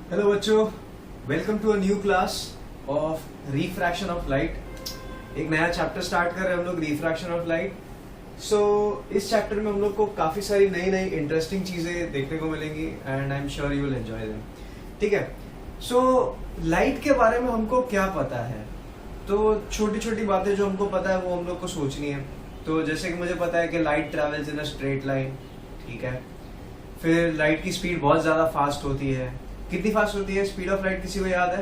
Hello बच्चों, welcome to a new class of refraction of light. एक नया chapter start कर रहे हैं हम लोग, रिफ्रैक्शन ऑफ लाइट। सो इस चैप्टर में हम लोग को काफी सारी नई नई इंटरेस्टिंग चीजें देखने को मिलेंगी and I am sure you will enjoy them. ठीक है। सो लाइट के बारे में हमको क्या पता है, तो छोटी छोटी बातें जो हमको पता है वो हम लोग को सोचनी है। तो जैसे कि मुझे पता है कि light travels in a straight line. ठीक है। फिर लाइट की स्पीड बहुत ज्यादा फास्ट होती है। कितनी फास्ट होती है स्पीड ऑफ लाइट, किसी को याद है?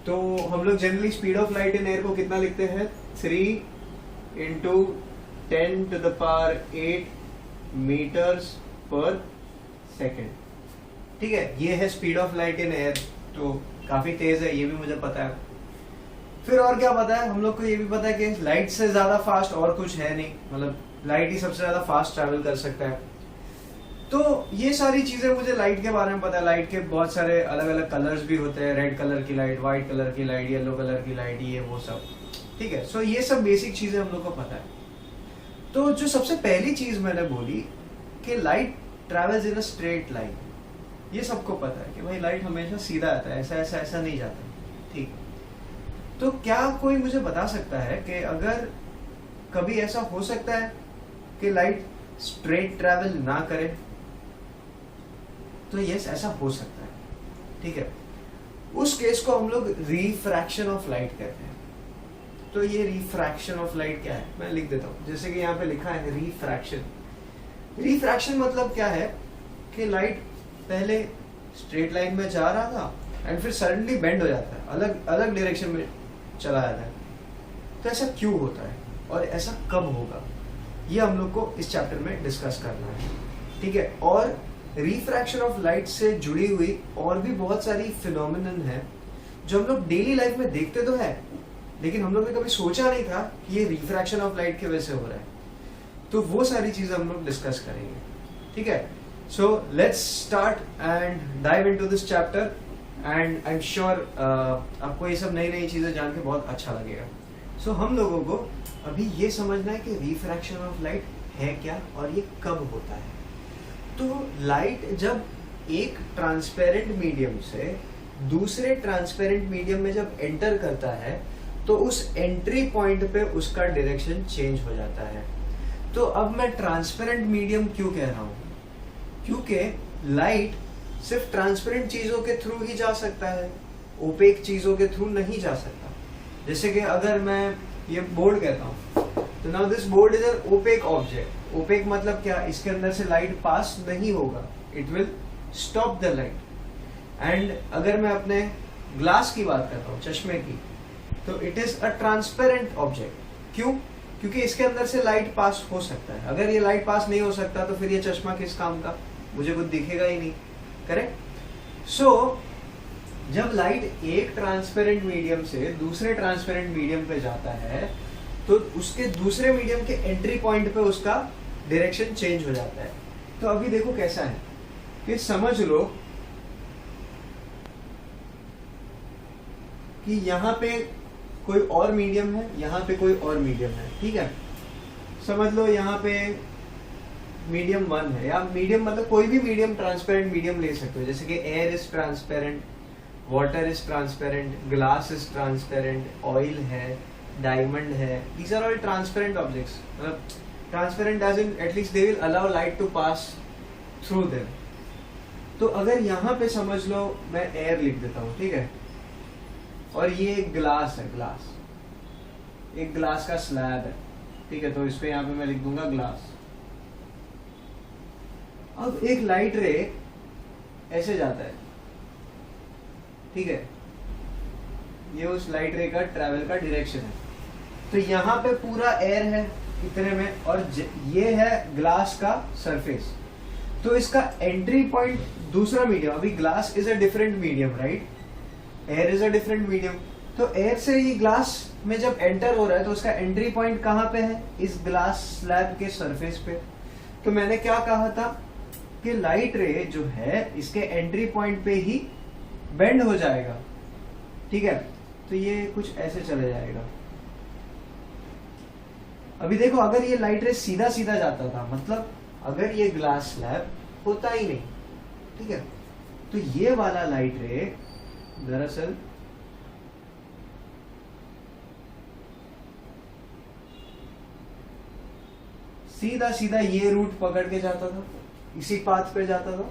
तो हम लोग generally speed of light in air को कितना लिखते हैं? 3 इंटू 10⁸ मीटर्स पर सेकेंड। ठीक है, ये है speed of light in air. तो काफी तेज है, ये भी मुझे पता है। फिर और क्या पता है हम लोग को? ये भी पता है कि लाइट से ज्यादा फास्ट और कुछ है नहीं, मतलब लाइट ही सबसे ज्यादा फास्ट ट्रैवल कर सकता है। तो ये सारी चीजें मुझे लाइट के बारे में पता है। लाइट के बहुत सारे अलग अलग कलर्स भी होते हैं, रेड कलर की लाइट, व्हाइट कलर की लाइट, येलो कलर की लाइट, ये वो सब। ठीक है। सो ये सब बेसिक चीजें हम लोग को पता है। तो जो सबसे पहली चीज मैंने बोली कि light travels in a straight line, ये सबको पता है कि भाई लाइट हमेशा सीधा आता है, ऐसा ऐसा ऐसा नहीं जाता। ठीक। तो क्या कोई मुझे बता सकता है कि अगर कभी ऐसा हो सकता है कि लाइट स्ट्रेट ट्रैवल ना करे? तो यस, ऐसा हो सकता है। ठीक है। उस केस को हम लोग रिफ्रैक्शन ऑफ लाइट कहते हैं। तो ये रिफ्रैक्शन ऑफ लाइट क्या है मैं लिख देता हूं। जैसे कि यहाँ पे लिखा है रिफ्रैक्शन। रिफ्रैक्शन मतलब क्या है कि लाइट पहले स्ट्रेट लाइन में जा रहा था एंड फिर सडनली बेंड हो जाता है, अलग अलग डायरेक्शन में चला जाता है। तो ऐसा क्यों होता है और ऐसा कब होगा, ये हम लोग को इस चैप्टर में डिस्कस करना है। ठीक है। और रिफ्रैक्शन ऑफ लाइट से जुड़ी हुई और भी बहुत सारी फिनोमिनन है जो हम लोग डेली लाइफ में देखते तो है, लेकिन हम लोग ने कभी सोचा नहीं था कि ये रिफ्रैक्शन ऑफ लाइट की वजह से हो रहा है। तो वो सारी चीजें हम लोग डिस्कस करेंगे। ठीक है। So let's start and dive into this chapter and I am sure आपको ये सब नई नई चीजें जान के बहुत अच्छा लगेगा। सो हम लोगों को अभी ये समझना है कि रिफ्रैक्शन ऑफ लाइट है क्या और ये कब होता है। तो लाइट जब एक ट्रांसपेरेंट मीडियम से दूसरे ट्रांसपेरेंट मीडियम में जब एंटर करता है तो उस एंट्री पॉइंट पे उसका डायरेक्शन चेंज हो जाता है। तो अब मैं ट्रांसपेरेंट मीडियम क्यों कह रहा हूं? क्योंकि लाइट सिर्फ ट्रांसपेरेंट चीजों के थ्रू ही जा सकता है, ओपेक चीजों के थ्रू नहीं जा सकता। जैसे कि अगर मैं ये बोर्ड कहता हूं, तो now this board is an opaque object. Opaque मतलब क्या? इसके अंदर से लाइट पास नहीं होगा, it will stop the light. And अगर मैं अपने ग्लास की बात करता हूँ, चश्मे की, तो it is a transparent object. क्यों? क्योंकि इसके अंदर से लाइट पास हो सकता है। अगर ये लाइट पास नहीं हो सकता तो फिर ये चश्मा किस काम का? मुझे कुछ दिखेगा ही नहीं। करेक्ट। सो जब लाइट एक ट्रांसपेरेंट मीडियम से दूसरे ट्रांसपेरेंट मीडियम पे जाता है तो उसके दूसरे मीडियम के एंट्री पॉइंट पे उसका डायरेक्शन चेंज हो जाता है। तो अभी देखो कैसा है कि समझ लो कि यहाँ पे कोई और मीडियम है, यहाँ पे कोई और मीडियम है। ठीक है। समझ लो यहाँ पे मीडियम 1 है, या मीडियम मतलब कोई भी मीडियम, ट्रांसपेरेंट मीडियम ले सकते हो। जैसे कि air is transparent, water is transparent, glass is transparent, oil है, डायमंड है। these are all transparent objects. Transparent as in at least they will allow light to pass through them. तो अगर यहाँ पे समझ लो मैं एयर लिख देता हूँ, ठीक है, और ये एक ग्लास है, ग्लास, एक ग्लास का स्लैब है। ठीक है। तो इस पे यहाँ पे मैं लिख दूंगा ग्लास। अब एक लाइट रे ऐसे जाता है। ठीक है। ये उस लाइट रे का ट्रैवल का डायरेक्शन है। तो यहाँ पे पूरा एयर है इतने में, और ये है ग्लास का सरफेस। तो इसका एंट्री पॉइंट दूसरा मीडियम, अभी glass is a different medium, right, air is a different medium. तो एयर से ये ग्लास में जब एंटर हो रहा है तो उसका एंट्री पॉइंट कहाँ पे है? इस ग्लास स्लैब के सरफेस पे। तो मैंने क्या कहा था कि लाइट रे जो है इसके एंट्री पॉइंट पे ही बेंड हो जाएगा। ठीक है। तो ये कुछ ऐसे चले जाएगा। अभी देखो, अगर ये लाइट रे सीधा सीधा जाता था, मतलब अगर ये ग्लास स्लैब होता ही नहीं, ठीक है, तो ये वाला लाइट रे दरअसल सीधा सीधा ये रूट पकड़ के जाता था, इसी पाथ पे जाता था।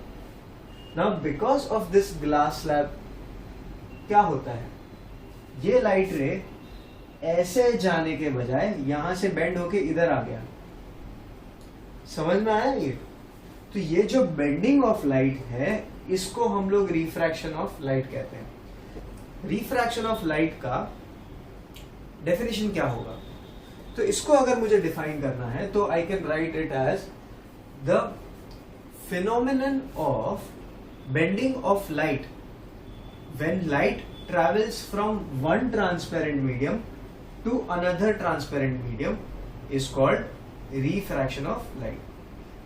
Now because of this glass slab क्या होता है, ये लाइट रे ऐसे जाने के बजाय यहां से बेंड होके इधर आ गया। समझ में आया ये? तो ये जो बेंडिंग ऑफ लाइट है इसको हम लोग रिफ्रैक्शन ऑफ लाइट कहते हैं। रिफ्रैक्शन ऑफ लाइट का डेफिनेशन क्या होगा, तो इसको अगर मुझे डिफाइन करना है तो I can write it as the phenomenon of bending of light when light travels from one transparent medium to another transparent medium is called refraction of light।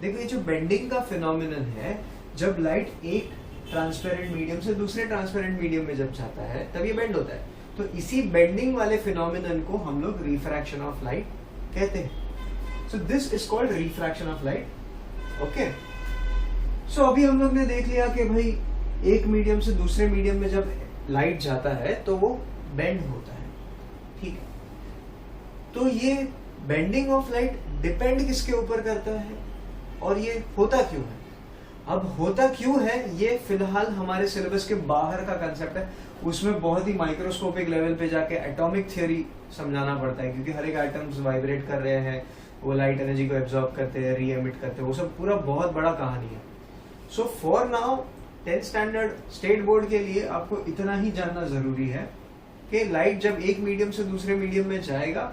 देखो ये जो बेंडिंग का फिनोमिनन है, जब लाइट एक ट्रांसपेरेंट मीडियम से दूसरे transparent medium में जब जाता है तब ये बेंड होता है। तो इसी बेंडिंग वाले फिनोमिनन को हम लोग रिफ्रैक्शन ऑफ लाइट कहते हैं। So this is called refraction of light. Okay, so अभी हम लोग ने देख लिया कि भाई एक मीडियम से दूसरे मीडियम में जब लाइट जाता है तो वो बेंड होता है, ठीक है। तो ये बेंडिंग ऑफ लाइट डिपेंड किसके ऊपर करता है और ये होता क्यों है? अब होता क्यों है ये फिलहाल हमारे सिलेबस के बाहर का कंसेप्ट है, उसमें बहुत ही माइक्रोस्कोपिक लेवल पे जाके एटॉमिक थ्योरी समझाना पड़ता है, क्योंकि हर एक आइटम्स वाइब्रेट कर रहे हैं, वो लाइट एनर्जी को एब्जॉर्ब करते हैं, री एमिट करते हैं, वो सब पूरा बहुत बड़ा कहानी है। So for now 10th standard state board के लिए आपको इतना ही जानना जरूरी है कि लाइट जब एक मीडियम से दूसरे मीडियम में जाएगा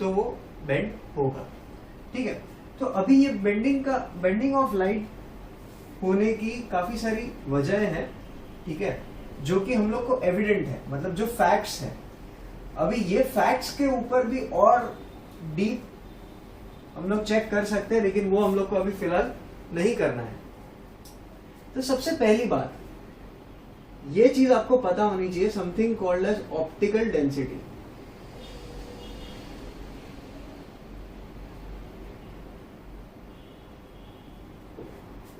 तो वो बेंड होगा, ठीक है। तो अभी ये बेंडिंग ऑफ लाइट होने की काफी सारी वजह है, ठीक है, जो कि हम लोग को एविडेंट है, मतलब जो फैक्ट्स है। अभी ये फैक्ट्स के ऊपर भी और डीप हम लोग चेक कर सकते हैं, लेकिन वो हम लोग को अभी फिलहाल नहीं करना है। तो सबसे पहली बात ये चीज आपको पता होनी चाहिए, something called as optical density.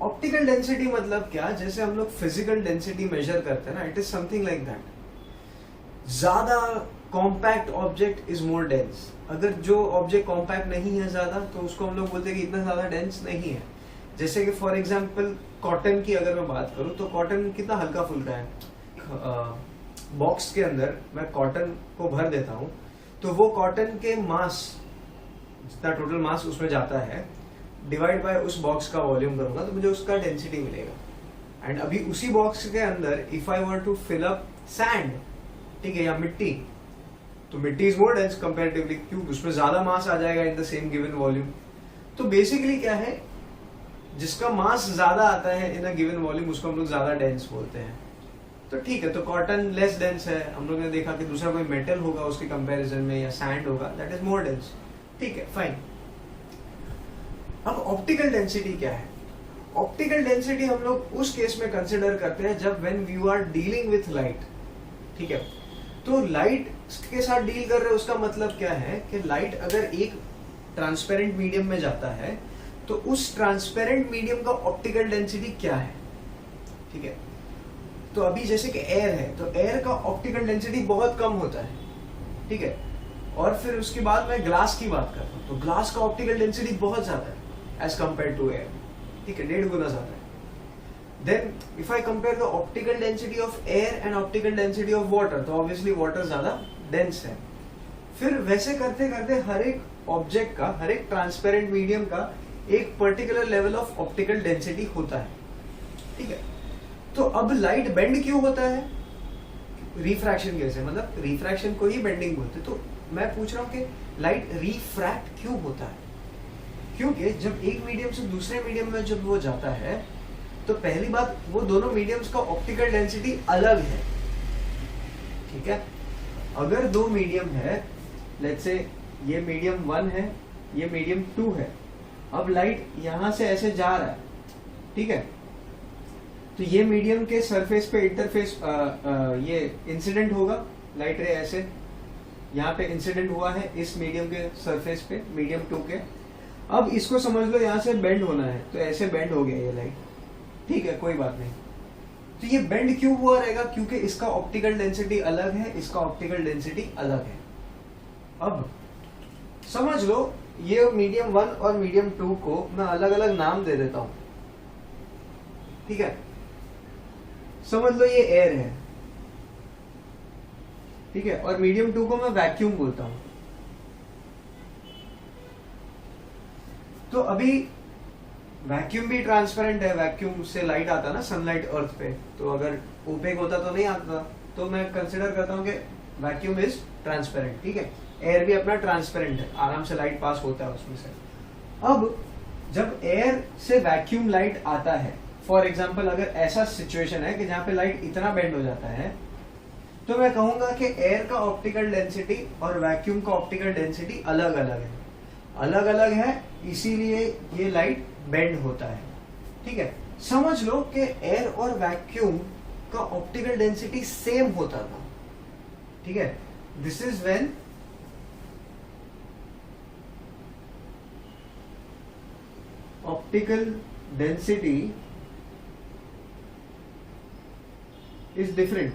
Optical density मतलब क्या, जैसे हम लोग फिजिकल डेंसिटी मेजर करते हैं ना, it is something like that. ज्यादा compact object is more dense. अगर जो ऑब्जेक्ट कॉम्पैक्ट नहीं है ज्यादा तो उसको हम लोग बोलते हैं कि इतना ज्यादा डेंस नहीं है। जैसे कि फॉर एग्जांपल कॉटन की अगर मैं बात करूं तो कॉटन कितना हल्का फुल्का है। बॉक्स के अंदर मैं कॉटन को भर देता हूं तो वो कॉटन के मास, जितना टोटल मास उसमें जाता है, डिवाइड बाय उस बॉक्स का वॉल्यूम करूंगा तो मुझे उसका डेंसिटी मिलेगा। एंड अभी उसी बॉक्स के अंदर if I were to fill up sand, ठीक है, या मिट्टी, तो मिट्टी इज मोर डेंस कंपैरेटिवली, क्योंकि उसमें ज्यादा मास आ जाएगा इन द सेम गिवन वॉल्यूम। तो बेसिकली क्या है, जिसका मास ज्यादा आता है इन अ गिवन वॉल्यूम उसको हम लोग ज्यादा डेंस बोलते हैं। तो ठीक है, तो कॉटन लेस डेंस है, हम लोग ने देखा कि दूसरा कोई मेटल होगा उसके कंपैरिजन में, या सैंड होगा, दैट इज मोर डेंस, ठीक है, फाइन। अब ऑप्टिकल डेंसिटी क्या है? ऑप्टिकल डेंसिटी हम लोग उस केस में कंसिडर करते हैं जब when we are dealing with light, ठीक है। तो लाइट के साथ डील कर रहे हैं उसका मतलब क्या है कि लाइट अगर एक ट्रांसपेरेंट मीडियम में जाता है तो उस ट्रांसपेरेंट मीडियम का ऑप्टिकल डेंसिटी क्या है, ठीक है। तो अभी जैसे कि एयर है तो एयर का ऑप्टिकल डेंसिटी बहुत कम होता है, ठीक है। और फिर उसके बाद मैं ग्लास की बात करता हूं तो ग्लास का ऑप्टिकल डेंसिटी बहुत ज्यादा है एज कंपेयर टू एयर, ठीक है, 1.5 गुना ज्यादा है। Then if I compare the optical density of air and optical density of water, तो ऑब्वियसली वाटर ज्यादा डेंस है। फिर वैसे करते करते हर एक ऑब्जेक्ट का, हर एक ट्रांसपेरेंट मीडियम का एक particular level of optical density होता है, ठीक है। तो अब लाइट बेंड क्यों होता है? रिफ्रैक्शन की वजह से, मतलब रिफ्रैक्शन को ही बेंडिंग बोलते हैं। तो मैं पूछ रहा हूं कि लाइट रिफ्रैक्ट क्यों होता है? क्योंकि जब एक मीडियम से दूसरे मीडियम में जब वो जाता है तो पहली बात, वो दोनों मीडियम्स का ऑप्टिकल डेंसिटी अलग है, ठीक है। अगर दो मीडियम है, लेट्स से ये मीडियम 1 है, ये मीडियम 2 है, अब लाइट यहां से ऐसे जा रहा है, ठीक है, तो ये मीडियम के सरफेस पे इंटरफेस ये इंसिडेंट होगा, लाइट रे ऐसे यहाँ पे इंसिडेंट हुआ है इस मीडियम के सरफेस पे, मीडियम 2 के। अब इसको समझ लो यहाँ से बेंड होना है तो ऐसे बेंड हो गया ये लाइट, ठीक है, कोई बात नहीं। तो ये बेंड क्यों हुआ रहेगा? क्योंकि इसका ऑप्टिकल डेंसिटी अलग है, इसका ऑप्टिकल डेंसिटी अलग है। अब समझ लो ये मीडियम 1 और मीडियम 2 को मैं अलग अलग नाम दे देता हूं, ठीक है। समझ लो ये एयर है, ठीक है, और मीडियम 2 को मैं वैक्यूम बोलता हूं। तो अभी वैक्यूम भी ट्रांसपेरेंट है, वैक्यूम से लाइट आता ना सनलाइट अर्थ पे, तो अगर ओपेक होता तो नहीं आता, तो मैं कंसिडर करता हूं कि वैक्यूम इज ट्रांसपेरेंट, ठीक है। एयर भी अपना ट्रांसपेरेंट है, आराम से लाइट पास होता है उसमें से। अब जब एयर से वैक्यूम लाइट आता है, फॉर एग्जाम्पल अगर ऐसा सिचुएशन है कि जहां पे लाइट इतना बेंड हो जाता है, तो मैं कहूंगा कि एयर का ऑप्टिकल डेंसिटी और वैक्यूम का ऑप्टिकल डेंसिटी अलग अलग है, अलग अलग है, इसीलिए ये लाइट बेंड होता है, ठीक है। समझ लो कि एयर और वैक्यूम का ऑप्टिकल डेंसिटी सेम होता था, ठीक है। This is when optical density is different.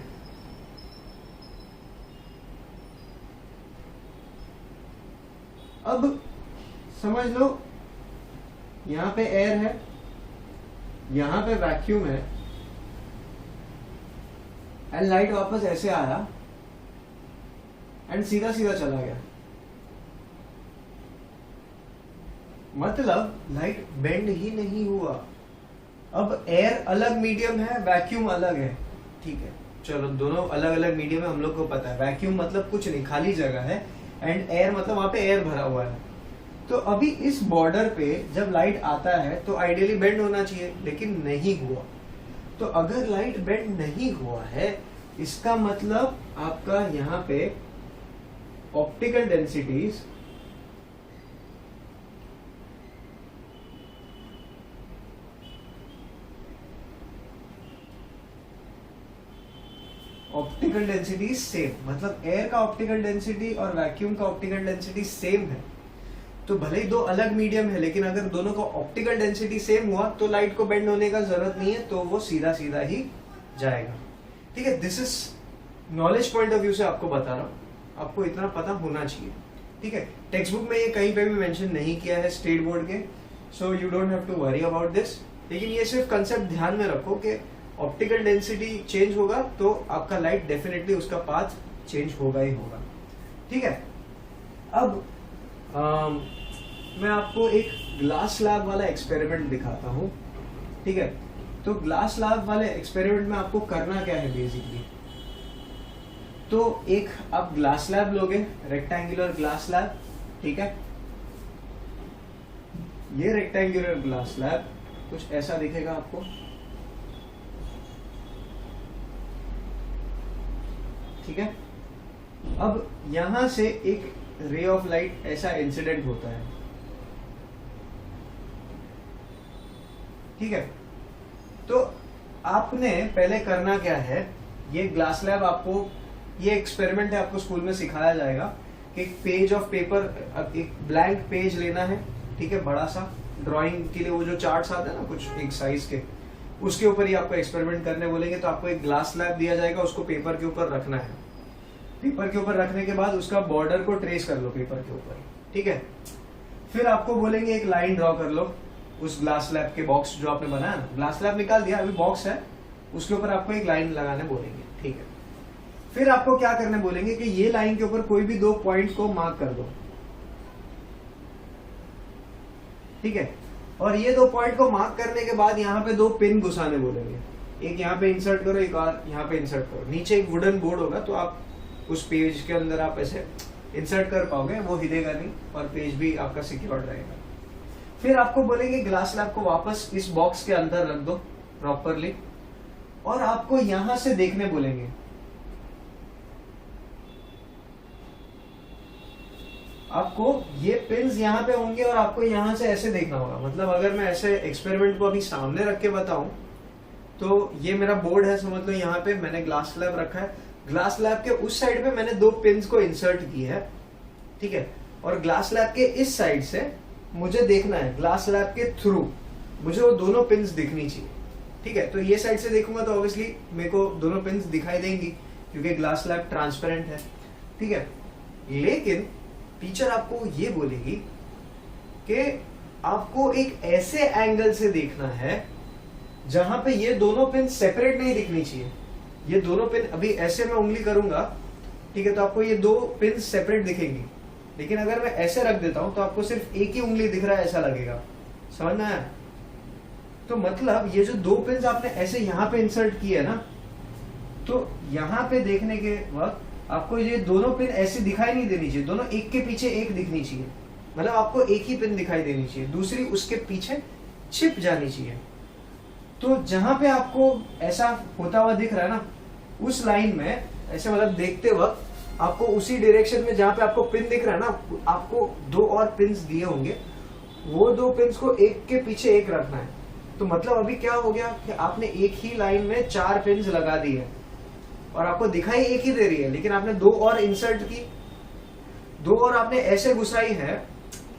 अब समझ लो यहां पे एयर है, यहां पे वैक्यूम है, एंड लाइट वापस ऐसे आया एंड सीधा सीधा चला गया, मतलब लाइट बेंड ही नहीं हुआ। अब एयर अलग मीडियम है, वैक्यूम अलग है, ठीक है, चलो दोनों अलग अलग मीडियम है, हम लोग को पता है। वैक्यूम मतलब कुछ नहीं, खाली जगह है, एंड एयर मतलब वहां पे एयर भरा हुआ है। तो अभी इस बॉर्डर पे जब लाइट आता है तो आइडियली बेंड होना चाहिए, लेकिन नहीं हुआ। तो अगर लाइट बेंड नहीं हुआ है, इसका मतलब आपका यहाँ पे optical densities optical density same, मतलब एयर का ऑप्टिकल डेंसिटी और वैक्यूम का ऑप्टिकल डेंसिटी सेम है। तो भले ही दो अलग मीडियम है, लेकिन अगर दोनों का ऑप्टिकल डेंसिटी सेम हुआ तो लाइट को बेंड होने का जरूरत नहीं है, तो वो सीधा सीधा ही जाएगा, ठीक है। This is knowledge point of view से आपको बता रहा हूं, आपको इतना पता होना चाहिए, ठीक है। टेक्स्ट बुक में ये कहीं पे भी मेंशन नहीं किया है स्टेट बोर्ड के, so you don't have to worry about this. लेकिन ये सिर्फ कंसेप्ट ध्यान में रखो कि ऑप्टिकल डेंसिटी चेंज होगा तो आपका लाइट डेफिनेटली उसका पाथ चेंज होगा ही होगा, ठीक है। अब मैं आपको एक ग्लास स्लैब वाला एक्सपेरिमेंट दिखाता हूँ, ठीक है। तो ग्लास स्लैब वाले एक्सपेरिमेंट में आपको करना क्या है बेसिकली, तो एक आप ग्लास स्लैब लोगे, रेक्टेंगुलर ग्लास स्लैब, ठीक है। ये रेक्टेंगुलर ग्लास स्लैब कुछ ऐसा दिखेगा आपको, ठीक है। अब यहां से एक रे ऑफ लाइट ऐसा इंसिडेंट होता है, ठीक है। तो आपने पहले करना क्या है, ये ग्लास स्लैब आपको, ये एक्सपेरिमेंट है, आपको स्कूल में सिखाया जाएगा कि एक पेज ऑफ पेपर, एक ब्लैंक पेज लेना है, ठीक है, बड़ा सा ड्राइंग के लिए वो जो चार्ट्स आते हैं ना कुछ एक साइज के, उसके ऊपर ही आपको एक्सपेरिमेंट करने बोलेंगे। तो आपको एक ग्लास स्लैब दिया जाएगा, उसको पेपर के ऊपर रखना है। पेपर के ऊपर रखने के बाद उसका बॉर्डर को ट्रेस कर लो पेपर के ऊपर, ठीक है। फिर आपको बोलेंगे एक लाइन ड्रॉ कर लो उस ग्लास स्लैब के बॉक्स जो आपने बनाया, ग्लास स्लैब निकाल दिया, अभी बॉक्स है, उसके ऊपर आपको एक लाइन लगाने बोलेंगे, ठीक है। फिर आपको क्या करने बोलेंगे कि ये लाइन के ऊपर कोई भी दो पॉइंट को मार्क कर दो, ठीक है। और ये दो पॉइंट को मार्क करने के बाद यहाँ पे दो पिन घुसाने बोलेंगे, एक यहाँ पे इंसर्ट करो, एक और यहाँ पे इंसर्ट करो। नीचे एक वुडन बोर्ड होगा, तो आप उस पेज के अंदर आप ऐसे इंसर्ट कर पाओगे, वो हिलेगा नहीं और पेज भी आपका सिक्योर्ड रहेगा। फिर आपको बोलेंगे ग्लास स्लैब को वापस इस बॉक्स के अंदर रख दो प्रॉपरली, और आपको यहां से देखने बोलेंगे। आपको ये पिन्स यहाँ पे होंगे और आपको यहां से ऐसे देखना होगा। मतलब अगर मैं ऐसे एक्सपेरिमेंट को अभी सामने रख के बताऊं, तो ये मेरा बोर्ड है, समझ लो यहाँ पे मैंने ग्लास स्लैब रखा है, ग्लास स्लैब के उस साइड पे मैंने दो पिन्स को इंसर्ट किया है, ठीक है। और ग्लास स्लैब के इस साइड से मुझे देखना है, ग्लास स्लैब के थ्रू मुझे वो दोनों पिन्स दिखनी चाहिए, ठीक है, तो ये साइड से देखूंगा तो ऑब्वियसली मेरे को दोनों पिन दिखाई देंगी क्योंकि ग्लास स्लैब ट्रांसपेरेंट है, ठीक है। लेकिन टीचर आपको ये बोलेगी कि आपको एक ऐसे एंगल से देखना है जहां पे ये दोनों पिन सेपरेट नहीं दिखनी चाहिए। ये दोनों पिन अभी ऐसे मैं उंगली करूंगा, ठीक है, तो आपको ये दो पिन सेपरेट दिखेंगी, लेकिन अगर मैं ऐसे रख देता हूं तो आपको सिर्फ एक ही उंगली दिख रहा है ऐसा लगेगा। समझ में आया? तो मतलब ये जो दो पिन आपने ऐसे यहां पे इंसर्ट किए ना, तो यहां पे देखने के वक्त आपको ये दोनों पिन ऐसे दिखाई नहीं देनी चाहिए, दोनों एक के पीछे एक दिखनी चाहिए। मतलब आपको एक ही पिन दिखाई देनी चाहिए, दूसरी उसके पीछे छिप जानी चाहिए। तो जहां पे आपको ऐसा होता हुआ दिख रहा है ना, उस लाइन में ऐसे मतलब देखते वक्त आपको उसी डायरेक्शन में जहां पे आपको पिन दिख रहा है ना, आपको दो और पिन्स दिए होंगे, वो दो पिन्स को एक के पीछे एक रखना है। तो मतलब अभी क्या हो गया कि आपने एक ही लाइन में 4 पिन्स लगा दी है और आपको दिखाई एक ही दे रही है, लेकिन आपने दो और इंसर्ट की, दो और आपने ऐसे घुसाई है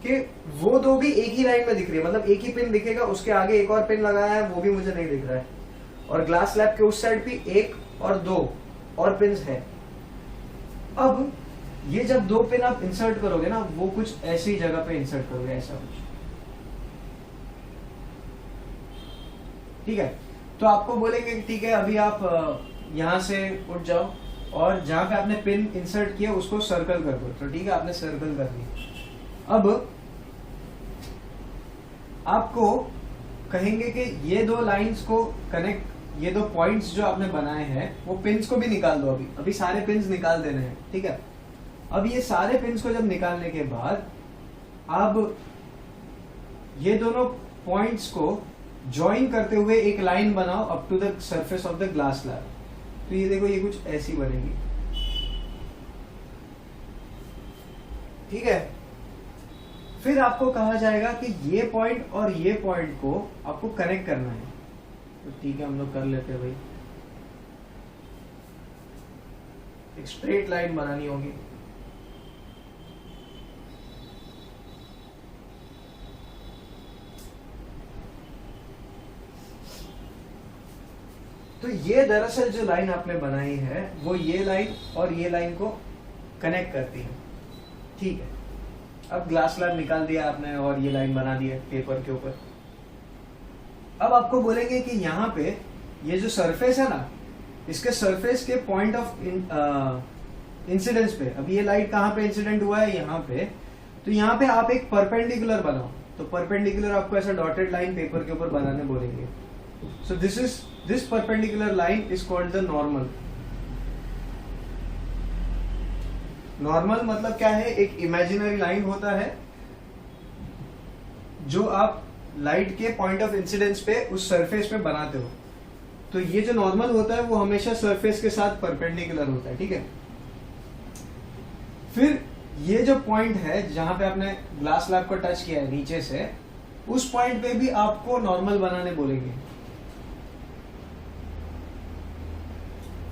कि वो दो भी एक ही लाइन में दिख रही है। मतलब एक ही पिन दिखेगा, उसके आगे एक और पिन लगाया है वो भी मुझे नहीं दिख रहा है, और ग्लास स्लैब के उस साइड भी एक और दो और पिन्स है। अब ये जब दो पिन आप इंसर्ट करोगे ना, वो कुछ ऐसी जगह पे इंसर्ट करोगे, ऐसा कुछ, ठीक है। तो आपको बोलेंगे कि ठीक है अभी आप यहां से उठ जाओ और जहां पे आपने पिन इंसर्ट किया उसको सर्कल कर दो। तो ठीक है, आपने सर्कल कर दिया। अब आपको कहेंगे कि ये दो लाइंस को कनेक्ट, ये दो पॉइंट्स जो आपने बनाए हैं वो पिन्स को भी निकाल दो। अभी सारे पिन्स निकाल देने हैं, ठीक है। अब ये सारे पिन्स को जब निकालने के बाद अब ये दोनों पॉइंट्स को ज्वाइन करते हुए एक लाइन बनाओ up to the surface of the glass slab. तो ये देखो, ये कुछ ऐसी बनेगी, ठीक है। फिर आपको कहा जाएगा कि ये पॉइंट और ये पॉइंट को आपको कनेक्ट करना है। तो ठीक है, हम लोग कर लेते हैं भाई। एक स्ट्रेट लाइन बनानी होगी, तो ये दरअसल जो लाइन आपने बनाई है वो ये लाइन और ये लाइन को कनेक्ट करती है, ठीक है। अब ग्लास स्लैब निकाल दिया आपने और ये लाइन बना दी है पेपर के ऊपर। अब आपको बोलेंगे कि यहाँ पे ये जो सरफेस है ना, इसके सरफेस के पॉइंट ऑफ इंसिडेंस पे, अब ये लाइट कहाँ पे इंसिडेंट हुआ है, यहाँ पे, तो यहाँ पे आप एक परपेंडिकुलर बनाओ। तो परपेंडिकुलर आपको ऐसा डॉटेड लाइन पेपर के ऊपर बनाने बोलेंगे। So this perpendicular line is called the normal. Normal मतलब क्या है, एक इमेजिनरी लाइन होता है जो आप लाइट के पॉइंट ऑफ इंसिडेंस पे उस सरफेस पे बनाते हो। तो ये जो नॉर्मल होता है वो हमेशा सरफेस के साथ परपेंडिकुलर होता है, ठीक है। फिर ये जो पॉइंट है जहां पे आपने ग्लास स्लैब को टच किया है नीचे से, उस पॉइंट पे भी आपको नॉर्मल बनाने बोलेंगे,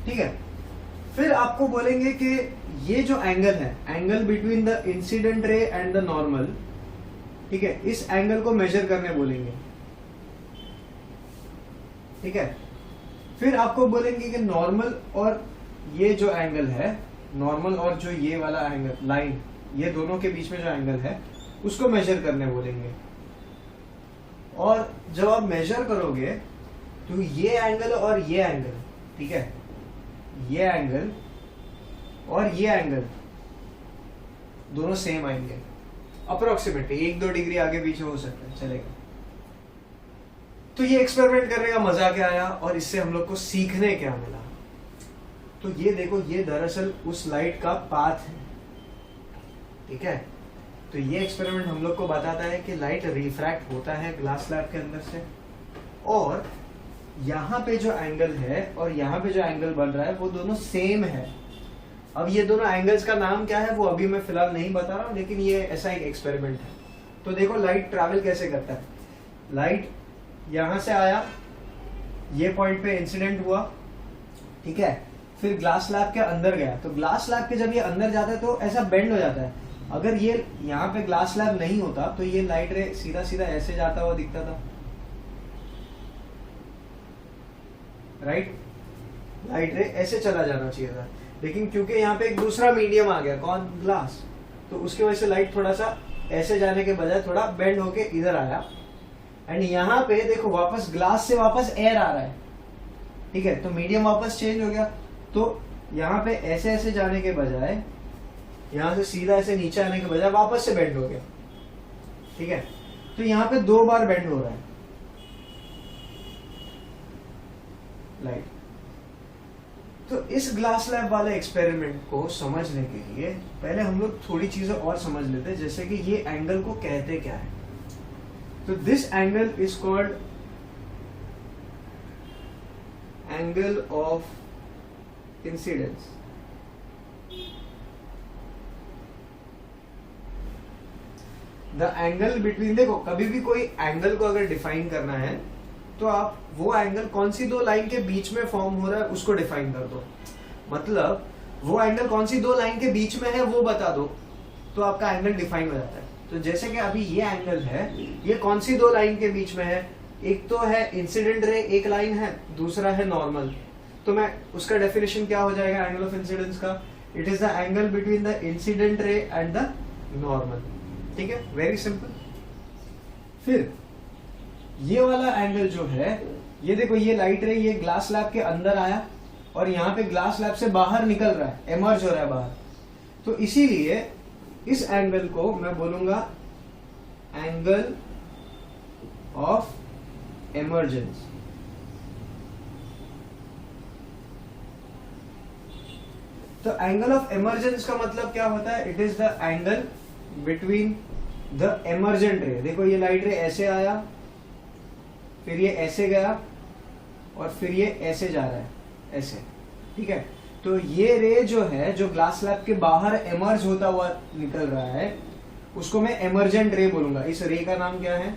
ठीक है। फिर आपको बोलेंगे कि ये जो एंगल है, angle between the incident ray and the normal, ठीक है, इस एंगल को मेजर करने बोलेंगे, ठीक है। फिर आपको बोलेंगे कि नॉर्मल और ये जो एंगल है, नॉर्मल और जो ये वाला एंगल लाइन, ये दोनों के बीच में जो एंगल है उसको मेजर करने बोलेंगे। और जब आप मेजर करोगे तो ये एंगल और ये एंगल, ठीक है, ये एंगल और ये एंगल दोनों सेम आएंगे अप्रोक्सीमेटली, 1-2 डिग्री आगे पीछे हो सकता है, चलेगा। तो ये एक्सपेरिमेंट करने का मजा क्या आया और इससे हम लोग को सीखने क्या मिला? तो ये देखो, ये दरअसल उस लाइट का पाथ है, ठीक है। तो ये एक्सपेरिमेंट हम लोग को बताता है कि लाइट रिफ्रैक्ट होता है ग्लास स्लैब के अंदर से, और यहाँ पे जो एंगल है और यहाँ पे जो एंगल बन रहा है वो दोनों सेम है। अब ये दोनों एंगल्स का नाम क्या है वो अभी मैं फिलहाल नहीं बता रहा हूँ, लेकिन ये ऐसा एक एक्सपेरिमेंट है। तो देखो लाइट ट्रैवल कैसे करता है। लाइट यहाँ से आया, ये पॉइंट पे इंसिडेंट हुआ, ठीक है, फिर ग्लास स्लैब के अंदर गया। तो ग्लास स्लैब के जब ये अंदर जाता है तो ऐसा बेंड हो जाता है। अगर ये यहाँ पे ग्लास स्लैब नहीं होता तो ये लाइट रे सीधा सीधा ऐसे जाता हुआ दिखता था, राइट, लाइट रे ऐसे चला जाना चाहिए था, लेकिन क्योंकि यहाँ पे एक दूसरा मीडियम आ गया, कौन, ग्लास, तो उसकी वजह से लाइट थोड़ा सा ऐसे जाने के बजाय थोड़ा बेंड होके इधर आया, एंड यहाँ पे देखो वापस ग्लास से वापस एयर आ रहा है, ठीक है, तो मीडियम वापस चेंज हो गया, तो यहाँ पे ऐसे ऐसे जाने के बजाय यहाँ से सीधा ऐसे नीचे आने के बजाय वापस से बेंड हो गया, ठीक है, तो यहाँ पे 2 बार बेंड हो रहा है लाइट। तो इस ग्लास लैब वाले एक्सपेरिमेंट को समझने के लिए पहले हम लोग थोड़ी चीजें और समझ लेते हैं, जैसे कि ये एंगल को कहते क्या है। तो this angle is called angle of incidence. The angle between, देखो कभी भी कोई एंगल को अगर डिफाइन करना है तो आप वो एंगल कौन सी 2 लाइन के बीच में फॉर्म हो रहा है उसको डिफाइन कर दो, मतलब वो एंगल कौन सी 2 लाइन के बीच में है वो बता दो, तो आपका एंगल डिफाइन हो जाता है। तो जैसे कि अभी ये एंगल है, ये कौन सी 2 लाइन के बीच में है, एक तो है इंसिडेंट रे, एक लाइन है, दूसरा है नॉर्मल, तो मैं उसका डेफिनेशन क्या हो जाएगा एंगल ऑफ इंसिडेंस का, it is the angle between the incident ray and the normal, ठीक है, वेरी सिंपल। फिर ये वाला एंगल जो है, ये देखो ये लाइट रे ये ग्लास स्लैब के अंदर आया और यहाँ पे ग्लास स्लैब से बाहर निकल रहा है, एमर्ज हो रहा है बाहर, तो इसीलिए इस एंगल को मैं बोलूंगा एंगल ऑफ एमर्जेंस। तो एंगल ऑफ एमर्जेंस का मतलब क्या होता है, it is the angle between the emergent रे, देखो ये लाइट रे ऐसे आया, फिर ये ऐसे गया और फिर ये ऐसे जा रहा है, ऐसे, ठीक है, तो ये रे जो है जो ग्लास स्लैब के बाहर एमर्ज होता हुआ निकल रहा है उसको मैं एमर्जेंट रे बोलूंगा। इस रे का नाम क्या है,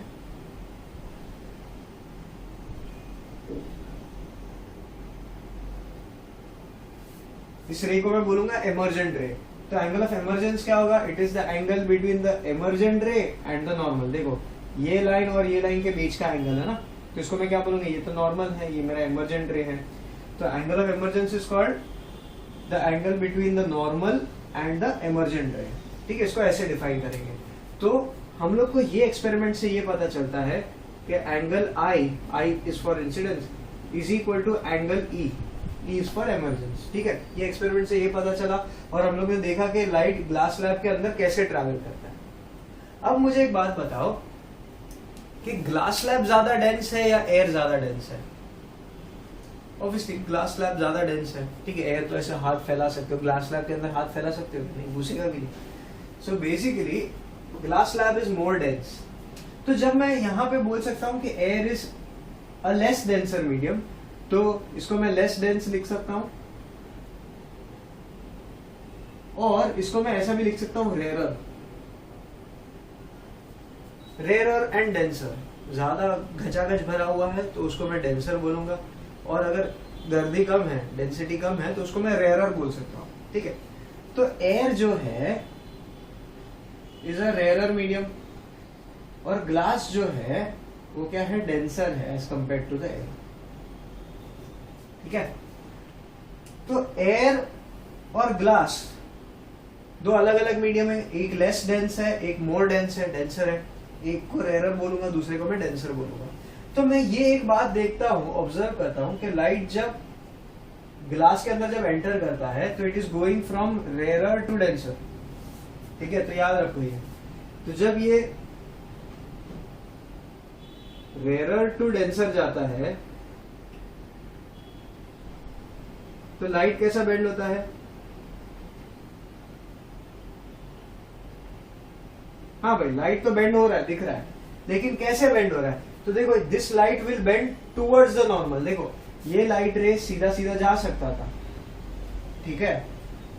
इस रे को मैं बोलूंगा एमर्जेंट रे। तो एंगल ऑफ एमर्जेंस क्या होगा, it is the angle between the emergent रे एंड द नॉर्मल। देखो ये लाइन और ये लाइन के बीच का एंगल है ना, तो इसको मैं क्या बोलूंगा, ये तो नॉर्मल है, ये मेरा एमर्जेंट रे है, तो angle of emergence is called the angle between the normal and the emergent रे, ठीक है, इसको ऐसे डिफाइन करेंगे। तो हम लोग को ये एक्सपेरिमेंट से ये पता चलता है कि angle I is for incidence is equal to angle E is for emergence, ठीक है, ये एक्सपेरिमेंट से ये पता चला और हम लोग ने देखा कि लाइट ग्लास स्लैब के अंदर कैसे ट्रैवल करता है। अब मुझे एक बात बताओ कि ग्लास स्लैब ज्यादा डेंस है या एयर ज्यादा डेंस है। ऑब्वियसली ग्लास स्लैब ज्यादा डेंस है, ठीक है, एयर तो ऐसे हाथ फैला सकते हो, ग्लास स्लैब के अंदर हाथ फैला सकते हो नहीं, घुसेगा भी नहीं। So basically glass slab is more dense. तो जब मैं यहाँ पे बोल सकता हूँ कि air is a less denser medium, तो इसको मैं लेस डेंस लिख सकता हूं और इसको मैं ऐसा भी लिख सकता हूं रेयरर एंड डेंसर। ज्यादा घचाघच भरा हुआ है तो उसको मैं डेंसर बोलूंगा, और अगर गर्दी कम है, डेंसिटी कम है, तो उसको मैं रेयरर बोल सकता हूं, ठीक है। तो एयर जो है इज अ रेयरर मीडियम और ग्लास जो है वो क्या है, डेंसर है as compare to the air, ठीक है। तो एयर और ग्लास दो अलग अलग मीडियम है, एक लेस डेंस है, एक मोर डेंस है, डेंसर है, एक को रेयरर बोलूंगा, दूसरे को मैं डेंसर बोलूंगा। तो मैं ये एक बात देखता हूं, ऑब्जर्व करता हूं कि लाइट जब ग्लास के अंदर जब एंटर करता है तो it is going from rarer to denser, ठीक है, तो याद रखो ये। तो जब ये रेयरर टू डेंसर जाता है तो लाइट कैसा बेंड होता है, हाँ भाई लाइट तो बेंड हो रहा है, दिख रहा है, लेकिन कैसे बेंड हो रहा है, तो देखो this light will bend towards the normal. देखो ये लाइट रे सीधा सीधा जा सकता था, ठीक है,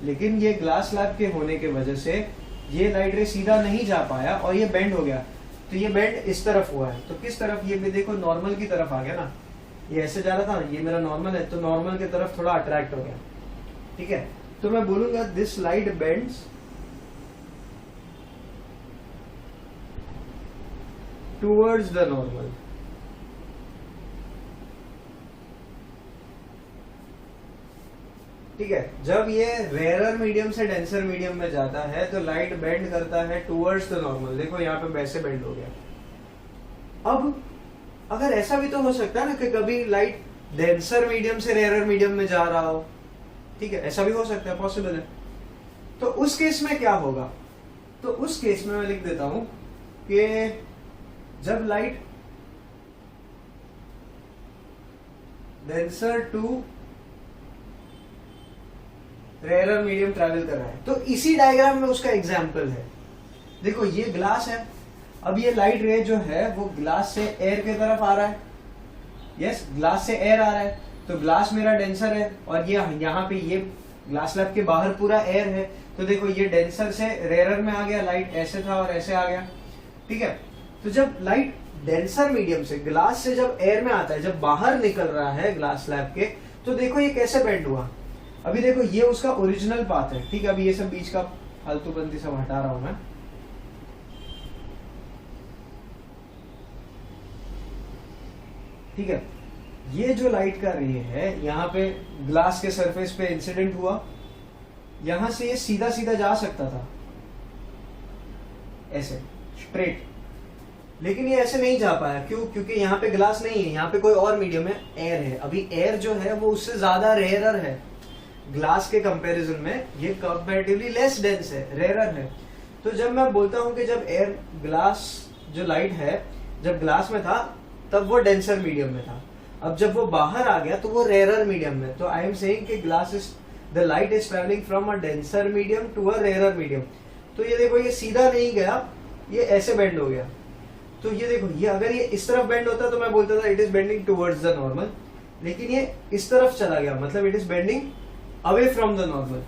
लेकिन ये ग्लास स्लैब के होने के वजह से ये लाइट रे सीधा नहीं जा पाया और ये बेंड हो गया, तो ये बेंड इस तरफ हुआ है। तो किस तरफ, ये भी देखो नॉर्मल की तरफ आ गया ना, ये ऐसे जा रहा था, ये मेरा नॉर्मल है, तो नॉर्मल की तरफ थोड़ा अट्रैक्ट हो गया, ठीक है। तो मैं बोलूंगा this light bends towards the normal. ठीक है, जब ये रेयरर मीडियम से डेंसर मीडियम में जाता है तो लाइट बेंड करता है टुवर्ड्स द नॉर्मल। देखो यहाँ पे वैसे बेंड हो गया। अब अगर ऐसा भी तो हो सकता है ना कि कभी लाइट डेंसर मीडियम से रेयरर मीडियम में जा रहा हो, ठीक है, ऐसा भी हो सकता है, पॉसिबल है। तो उस केस में क्या होगा? तो उस केस में मैं लिख देता हूं कि जब light denser to rarer medium travel कर रहा है, तो इसी डायग्राम में उसका एग्जाम्पल है। देखो ये ग्लास है, अब ये लाइट रे जो है वो ग्लास से एयर की तरफ आ रहा है। यस, ग्लास से एयर आ रहा है, तो ग्लास मेरा डेंसर है और ये यहाँ पे ये ग्लास स्लैब के बाहर पूरा एयर है। तो देखो ये डेंसर से रेयरर में आ गया, लाइट ऐसे था और ऐसे आ गया, ठीक है। तो जब लाइट डेंसर मीडियम से ग्लास से जब एयर में आता है, जब बाहर निकल रहा है ग्लास स्लैब के, तो देखो ये कैसे बेंड हुआ। अभी देखो ये उसका ओरिजिनल पाथ है, ठीक है। अभी ये सब बीच का फालतूबंदी सब हटा रहा हूं मैं। ठीक है, ये जो लाइट का रे है यहाँ पे ग्लास के सरफेस पे इंसिडेंट हुआ, यहां से ये सीधा सीधा जा सकता था ऐसे स्ट्रेट, लेकिन ये ऐसे नहीं जा पाया। क्यों? क्योंकि यहाँ पे ग्लास नहीं है, यहाँ पे कोई और मीडियम है, एयर है। अभी एयर जो है वो उससे ज्यादा रेयरर है, ग्लास के कंपैरिजन में ये कंपैरेटिवली लेस डेंस है, रेयरर है। तो जब मैं बोलता हूं कि जब एयर ग्लास जो लाइट है जब ग्लास में था तब वो डेंसर मीडियम में था, अब जब वो बाहर आ गया तो वो रेयरर मीडियम में। तो आई एम सेइंग कि glass is the light is travelling from a denser medium to a rarer medium. तो ये देखो ये सीधा नहीं गया, ये ऐसे बेंड हो गया। तो ये देखो ये अगर ये इस तरफ बेंड होता तो मैं बोलता था it is bending towards the normal, लेकिन ये इस तरफ चला गया, मतलब it is bending away from the normal.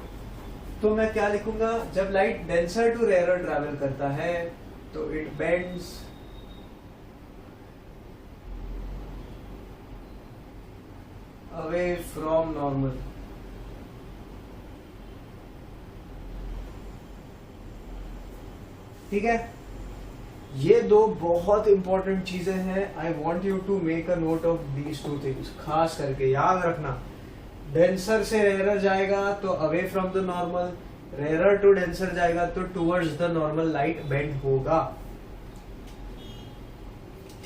तो मैं क्या लिखूंगा? जब light denser to rarer travel करता है तो it bends away from normal. ठीक है, ये दो बहुत इंपॉर्टेंट चीजें हैं। I want you to make a note of these two things, खास करके याद रखना। डेंसर से रेयरर जाएगा तो away from the normal, rarer to denser जाएगा तो towards the normal light bend होगा।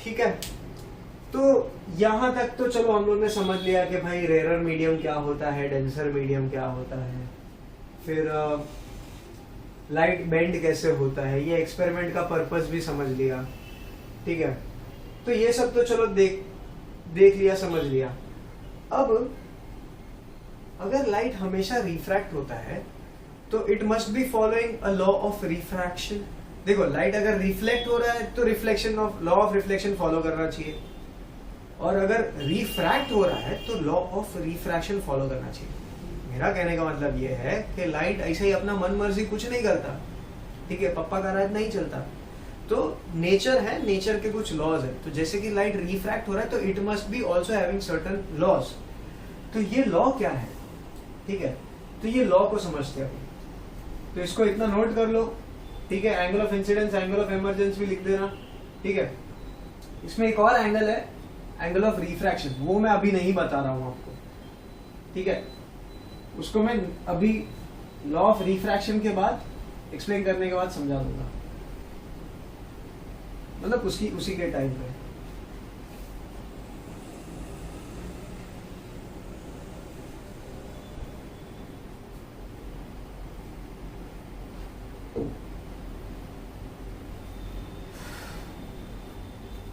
ठीक है, तो यहां तक तो चलो हम लोग ने समझ लिया कि भाई रेयरर मीडियम क्या होता है, डेंसर मीडियम क्या होता है, फिर लाइट बेंड कैसे होता है, ये एक्सपेरिमेंट का पर्पस भी समझ लिया। ठीक है, तो ये सब तो चलो देख लिया, समझ लिया। अब अगर लाइट हमेशा रिफ्रैक्ट होता है तो it must be following a law of refraction. देखो लाइट अगर रिफ्लेक्ट हो रहा है तो reflection of law of reflection follow करना चाहिए, और अगर रिफ्रैक्ट हो रहा है तो लॉ ऑफ रिफ्रैक्शन फॉलो करना चाहिए। मेरा कहने का मतलब ये है कि लाइट ऐसे ही अपना मन मर्जी कुछ नहीं करता, ठीक है, पप्पा का राज नहीं चलता। तो नेचर है, नेचर के कुछ लॉज है। तो जैसे कि लाइट रिफ्रैक्ट हो रहा है तो it must be also having certain laws. तो ये लॉ क्या है? ठीक है, तो ये लॉ को समझते हैं। तो इसको इतना नोट कर लो, ठीक है। Angle of incidence, angle of emergence भी लिख देना, ठीक है। इसमें एक और एंगल है, एंगल ऑफ रिफ्रैक्शन, वो मैं अभी नहीं बता रहा हूं आपको, ठीक है। उसको मैं अभी लॉ ऑफ रिफ्रैक्शन के बाद एक्सप्लेन करने के बाद समझा दूंगा, मतलब उसी के टाइम पे।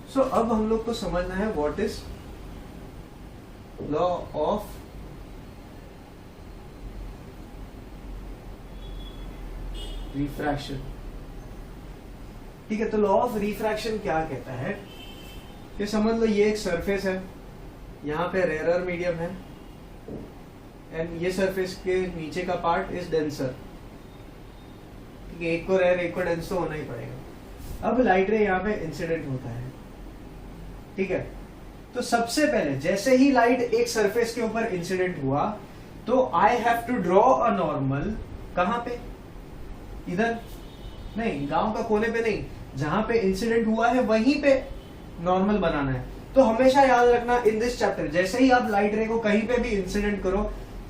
सो अब हम लोग को समझना है what is law of refraction. ठीक है, तो लॉ ऑफ रिफ्रैक्शन क्या कहता है कि समझ लो ये एक सरफेस है, यहाँ पे रेयरर मीडियम है एंड ये सरफेस के नीचे का पार्ट इज डेंसर। ठीक है, एक को रेयर एक को डेंस तो होना ही पड़ेगा। अब लाइट रे यहाँ पे इंसिडेंट होता है, ठीक है। तो सबसे पहले जैसे ही लाइट एक सरफेस के ऊपर इंसिडेंट हुआ तो I have to draw a normal. कहां पे? इधर नहीं, गांव का कोने पे नहीं, जहां पे इंसिडेंट हुआ है वहीं पे नॉर्मल बनाना है। तो हमेशा याद रखना इन दिस चैप्टर, जैसे ही आप लाइट रे को कहीं पे भी इंसिडेंट करो,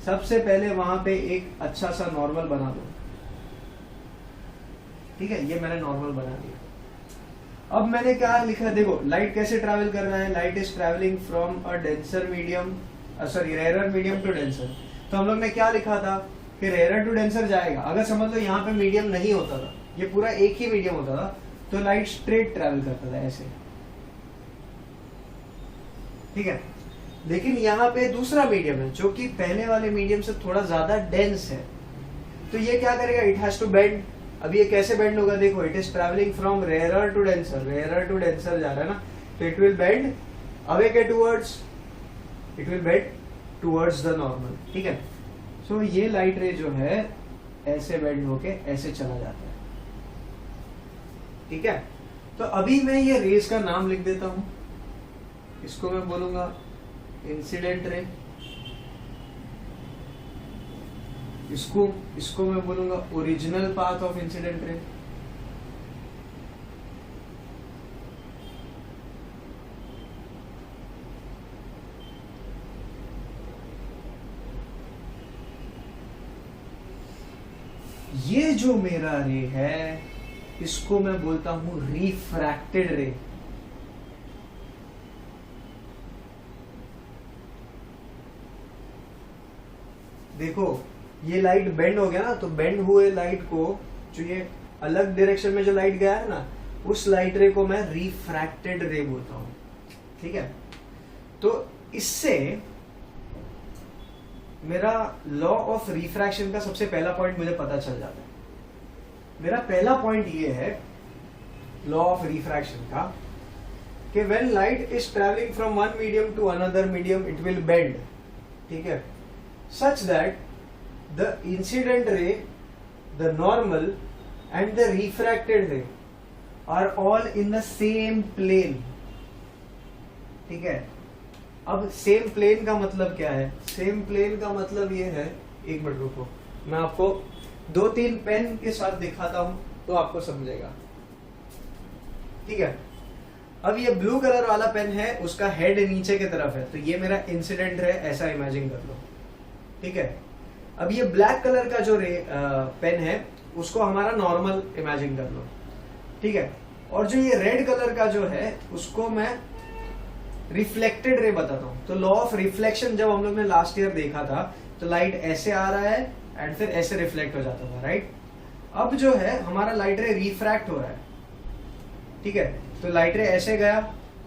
सबसे पहले वहां पे एक अच्छा सा नॉर्मल बना दो। ठीक है, ये मैंने नॉर्मल बना दिया। अब मैंने क्या लिखा, देखो लाइट कैसे ट्रैवल कर रहा है, light is travelling from a denser medium, sorry rare medium to denser. तो हम लोग ने क्या लिखा था कि रेयर टू डेंसर जाएगा। अगर समझ लो यहाँ पे मीडियम नहीं होता था, ये पूरा एक ही मीडियम होता था, तो लाइट स्ट्रेट ट्रैवल करता था ऐसे। ठीक है, लेकिन यहाँ पे दूसरा मीडियम है जो कि पहले वाले मीडियम से थोड़ा ज्यादा डेंस है, तो ये क्या करेगा, इट हैज टू बेंड। अब ये कैसे बेंड होगा, देखो it is travelling from rare to denser, rare to denser जा रहा है ना, तो इट विल बेंड अवे के towards, it will bend towards the normal. ठीक है, सो ये लाइट रे जो है ऐसे बेंड होके ऐसे चला जाता है। ठीक है, तो अभी मैं ये रेस का नाम लिख देता हूं, इसको मैं बोलूंगा इंसिडेंट रे, इसको मैं बोलूंगा original path of incident ray. ये जो मेरा रे है इसको मैं बोलता हूं रिफ्रैक्टेड रे। देखो ये लाइट बेंड हो गया ना, तो बेंड हुए लाइट को, जो ये अलग डायरेक्शन में जो लाइट गया है ना, उस लाइट रे को मैं रिफ्रैक्टेड रे बोलता हूं। ठीक है, तो इससे मेरा लॉ ऑफ रिफ्रैक्शन का सबसे पहला पॉइंट मुझे पता चल जाता है। मेरा पहला पॉइंट ये है लॉ ऑफ रिफ्रैक्शन का कि when light is travelling from one medium to another medium it will bend. ठीक है, such that the incident ray, the normal and the refracted ray are all in the same plane। ठीक है, अब same plane का मतलब क्या है, same plane का मतलब ये है, एक मिनट रुको मैं आपको 2-3 पेन के साथ दिखाता हूं तो आपको समझेगा। ठीक है, अब ये ब्लू कलर वाला पेन है, उसका हेड नीचे की तरफ है, तो ये मेरा इंसिडेंट रे, ऐसा इमेजिन कर लो। ठीक है, अब ये ब्लैक कलर का जो पेन है उसको हमारा नॉर्मल इमेजिन कर लो। ठीक है, और जो ये रेड कलर का जो है उसको मैं रिफ्लेक्टेड रे बताता हूं। तो लॉ ऑफ रिफ्लेक्शन जब हम लोग ने लास्ट ईयर देखा था, तो लाइट ऐसे आ रहा है एंड फिर ऐसे रिफ्लेक्ट हो जाता था, राइट। अब जो है हमारा लाइट रे रिफ्रैक्ट हो रहा है। ठीक है, तो लाइट रे ऐसे गया,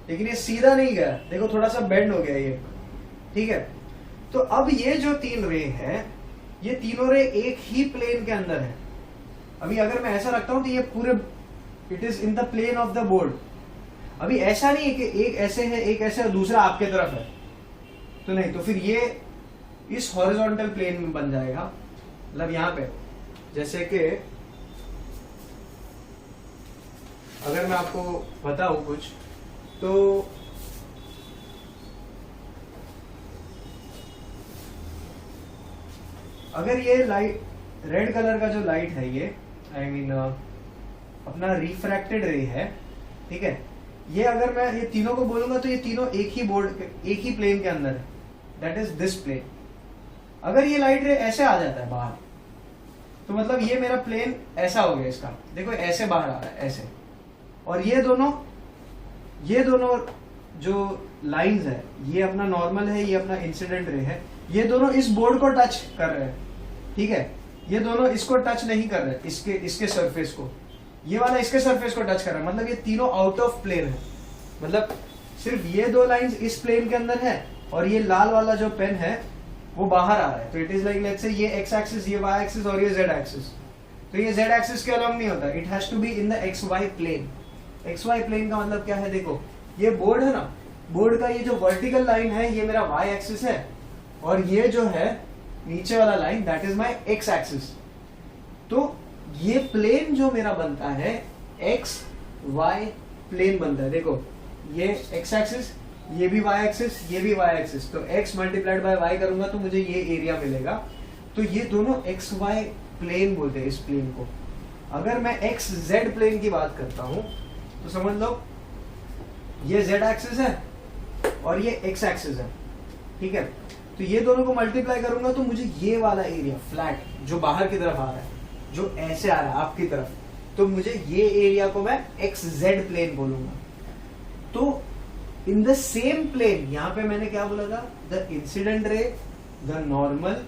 लेकिन ये सीधा नहीं गया, देखो थोड़ा सा बेंड हो गया ये। ठीक है, तो अब ये जो 3 रे हैं, ये तीनों रे एक ही प्लेन के अंदर है। अभी अगर मैं ऐसा रखता हूं तो ये पूरे it is in the plane of the board. अभी ऐसा नहीं है कि एक ऐसे है, एक ऐसे और दूसरा आपके तरफ है, तो नहीं, तो फिर ये इस हॉरिजॉन्टल प्लेन में बन जाएगा। मतलब यहां पे जैसे कि अगर मैं आपको बताऊं कुछ, तो अगर ये लाइट रेड कलर का जो लाइट है, ये आई मीन अपना रिफ्रैक्टेड रे है। ठीक है, ये अगर मैं ये तीनों को बोलूंगा तो ये तीनों एक ही बोर्ड, एक ही प्लेन के अंदर है, दैट इज दिस प्लेन। अगर ये लाइट रे ऐसे आ जाता है बाहर, तो मतलब ये मेरा प्लेन ऐसा हो गया, इसका देखो ऐसे बाहर आ रहा है ऐसे, और ये दोनों जो लाइंस है, ये अपना नॉर्मल है, ये अपना इंसिडेंट रे है, ये दोनों इस बोर्ड को टच कर रहे हैं। ठीक है, ये दोनों इसको टच नहीं कर रहे, इसके सरफेस को, ये वाला इसके सरफेस को टच कर रहा है, मतलब ये तीनों आउट ऑफ प्लेन है। मतलब सिर्फ ये 2 लाइंस इस प्लेन के अंदर है और ये लाल वाला जो पेन है वो बाहर आ रहा है। तो it is like let's say ये एक्स एक्सिस, ये वाई एक्सिस और ये जेड एक्सिस। तो ये जेड एक्सिस के अलॉन्ग नहीं होता, it has to be in the X Y plane. X Y plane का मतलब क्या है, देखो ये बोर्ड है ना, बोर्ड का ये जो वर्टिकल लाइन है ये मेरा वाई एक्सिस है, और ये जो है नीचे वाला line that is my x axis. तो ये प्लेन जो मेरा बनता है एक्स वाई प्लेन बनता है। देखो ये एक्स एक्सिस, ये भी वाई एक्सिस, ये भी वाई एक्सिस, तो एक्स मल्टीप्लाइड बाय वाई करूंगा तो मुझे ये एरिया मिलेगा। तो ये दोनों एक्स वाई प्लेन बोलते हैं इस प्लेन को। अगर मैं एक्स जेड प्लेन की बात करता हूं तो समझ लो ये जेड एक्सिस है और ये एक्स एक्सिस है। ठीक है, तो ये दोनों को मल्टीप्लाई करूंगा तो मुझे ये वाला एरिया फ्लैट जो बाहर की तरफ आ रहा है, जो ऐसे आ रहा है आपकी तरफ, तो मुझे ये एरिया को मैं एक्स जेड प्लेन बोलूंगा। तो इन द सेम प्लेन, यहां पे मैंने क्या बोला था, the incident ray, the normal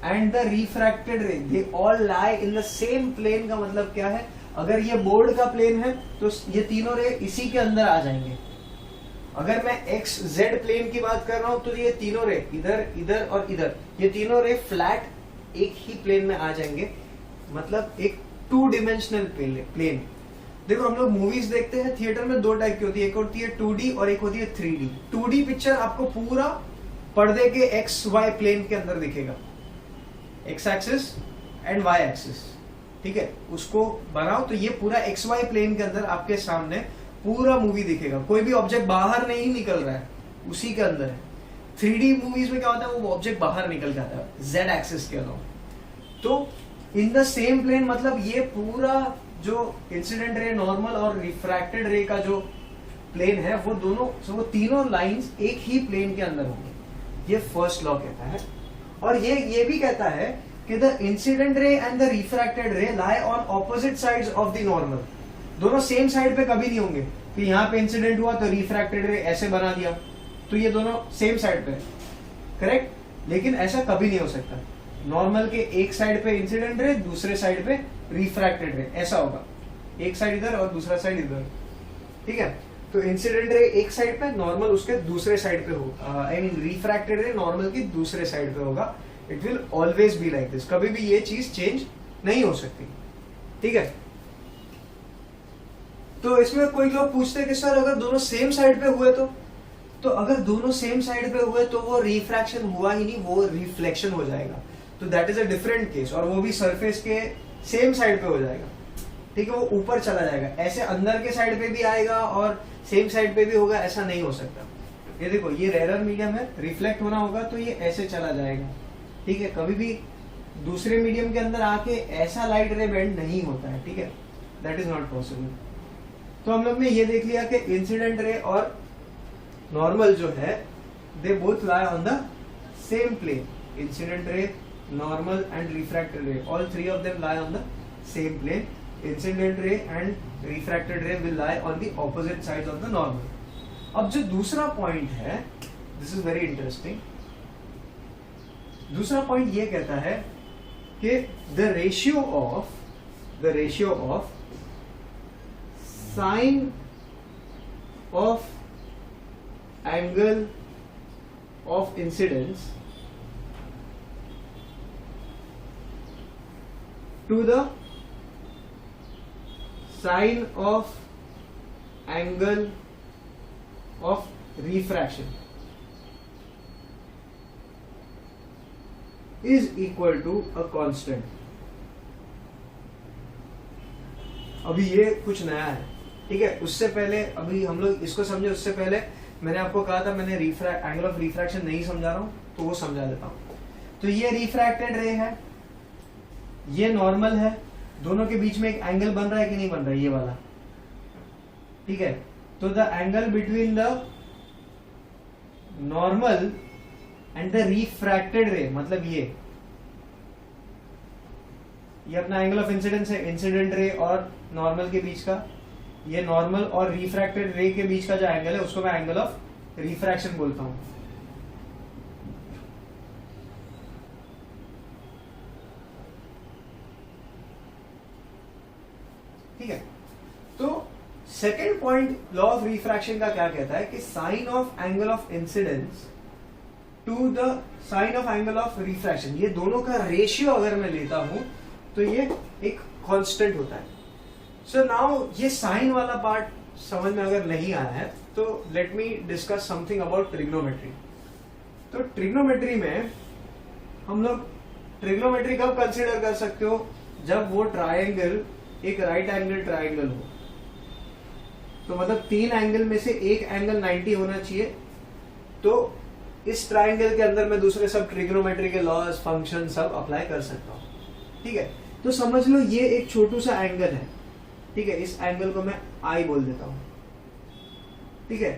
and the refracted ray, they all lie in the same plane. का मतलब क्या है, अगर ये बोर्ड का प्लेन है तो ये तीनों रे इसी के अंदर आ जाएंगे। अगर मैं एक्स जेड प्लेन की बात कर रहा हूं तो ये तीनों रे इधर इधर और इधर, ये तीनों रे फ्लैट एक ही प्लेन में आ जाएंगे, मतलब एक 2 डिमेंशनल प्लेन। देखो हम लोग मूवीज देखते हैं थिएटर में, 2 टाइप की होती है, एक होती है 2D और एक होती है 3D। 2D पिक्चर आपको पूरा पर्दे के एक्स वाई प्लेन के अंदर दिखेगा, X axis and Y axis, ठीक है, उसको बनाओ तो ये पूरा एक्स वाई प्लेन के अंदर आपके सामने पूरा मूवी दिखेगा, कोई भी ऑब्जेक्ट बाहर नहीं निकल रहा है, उसी के अंदर है। 3D मूवीज में क्या होता है, वो ऑब्जेक्ट बाहर निकल जाता है जेड एक्सिस के अलावा। तो इन द सेम प्लेन मतलब ये पूरा जो इंसिडेंट रे, नॉर्मल और रिफ्रैक्टेड रे का जो प्लेन है, वो दोनों, वो तीनों लाइंस एक ही प्लेन के अंदर होंगे। ये फर्स्ट लॉ कहता है। और ये भी कहता है कि the incident ray and the refracted ray lie on opposite sides of the normal. दोनों सेम साइड पे कभी नहीं होंगे कि यहाँ पे इंसिडेंट हुआ तो रिफ्रैक्टेड रे ऐसे बना दिया, तो ये दोनों सेम साइड पे, करेक्ट, लेकिन ऐसा कभी नहीं हो सकता। नॉर्मल के एक साइड पे इंसिडेंट रे, दूसरे साइड पे रिफ्रैक्टेड रे, ऐसा होगा, एक साइड इधर और दूसरा साइड इधर, ठीक है। तो इंसिडेंट रे एक साइड पे, नॉर्मल उसके दूसरे साइड पे होगा, आई मीन रिफ्रैक्टेड रे नॉर्मल की दूसरे साइड पे होगा। It will always be like this, कभी भी ये चीज चेंज नहीं हो सकती, ठीक है। तो इसमें कोई लोग पूछते हैं कि सर अगर दोनों सेम साइड पे हुए तो अगर दोनों सेम साइड पे हुए तो वो रिफ्रैक्शन हुआ ही नहीं, वो रिफ्लेक्शन हो जाएगा, तो that is a different case, और वो भी सरफेस के सेम साइड पे हो जाएगा, ठीक है, वो ऊपर चला जाएगा। ऐसे अंदर के साइड पे भी आएगा और सेम साइड पे भी होगा, ऐसा नहीं हो सकता। ये देखो, ये रेयर मीडियम है, रिफ्लेक्ट होना होगा तो ये ऐसे चला जाएगा, ठीक है, कभी भी दूसरे मीडियम के अंदर आके ऐसा लाइट रे बेंड नहीं होता है, ठीक है, दैट इज नॉट पॉसिबल। तो हम लोग ने ये देख लिया कि इंसिडेंट रे और नॉर्मल जो है, they both lie on the same plane. Incident ray, normal and refracted ray, all 3 of them lie on the same plane. Incident ray and refracted ray will lie on the opposite sides of the normal. अब जो दूसरा point है, this is very interesting, दूसरा point ये कहता है कि the ratio of sine of angle of incidence to the sine of angle of refraction is equal to a constant. अभी ये कुछ नया है, ठीक है। उससे पहले, अभी हम लोग इसको समझे, उससे पहले मैंने आपको कहा था, मैंने एंगल ऑफ रिफ्रैक्शन नहीं समझा रहा हूं, तो वो समझा देता हूं। तो ये रिफ्रैक्टेड रे है, ये नॉर्मल है, दोनों के बीच में एक एंगल बन रहा है कि नहीं बन रहा है, ये वाला, ठीक है। तो the angle between the normal and the refracted रे, मतलब ये अपना एंगल ऑफ इंसिडेंस है, इंसिडेंट रे और नॉर्मल के बीच का। ये नॉर्मल और रिफ्रैक्टेड रे के बीच का जो एंगल है, उसको मैं एंगल ऑफ रिफ्रैक्शन बोलता हूं। ठीक है। तो second point law of refraction का क्या कहता है कि sine of angle of incidence to the sine of angle of refraction, ये दोनों का रेशियो अगर मैं लेता हूं तो ये एक कांस्टेंट होता है। सो नाउ ये साइन वाला पार्ट समझ में अगर नहीं आया है तो let me discuss something about trigonometry. तो ट्रिग्नोमेट्री में हम लोग ट्रिग्नोमेट्री कब कंसीडर कर सकते हो, जब वो ट्रायंगल एक राइट एंगल ट्रायंगल हो। तो मतलब 3 एंगल में से एक एंगल 90 होना चाहिए। तो इस ट्रायंगल के अंदर मैं दूसरे सब ट्रिग्नोमेट्री के लॉज, फंक्शन सब अप्लाई कर सकता हूं। ठीक है, तो समझ लो ये एक छोटू सा एंगल है। ठीक है, इस एंगल को मैं आई बोल देता हूं। ठीक है,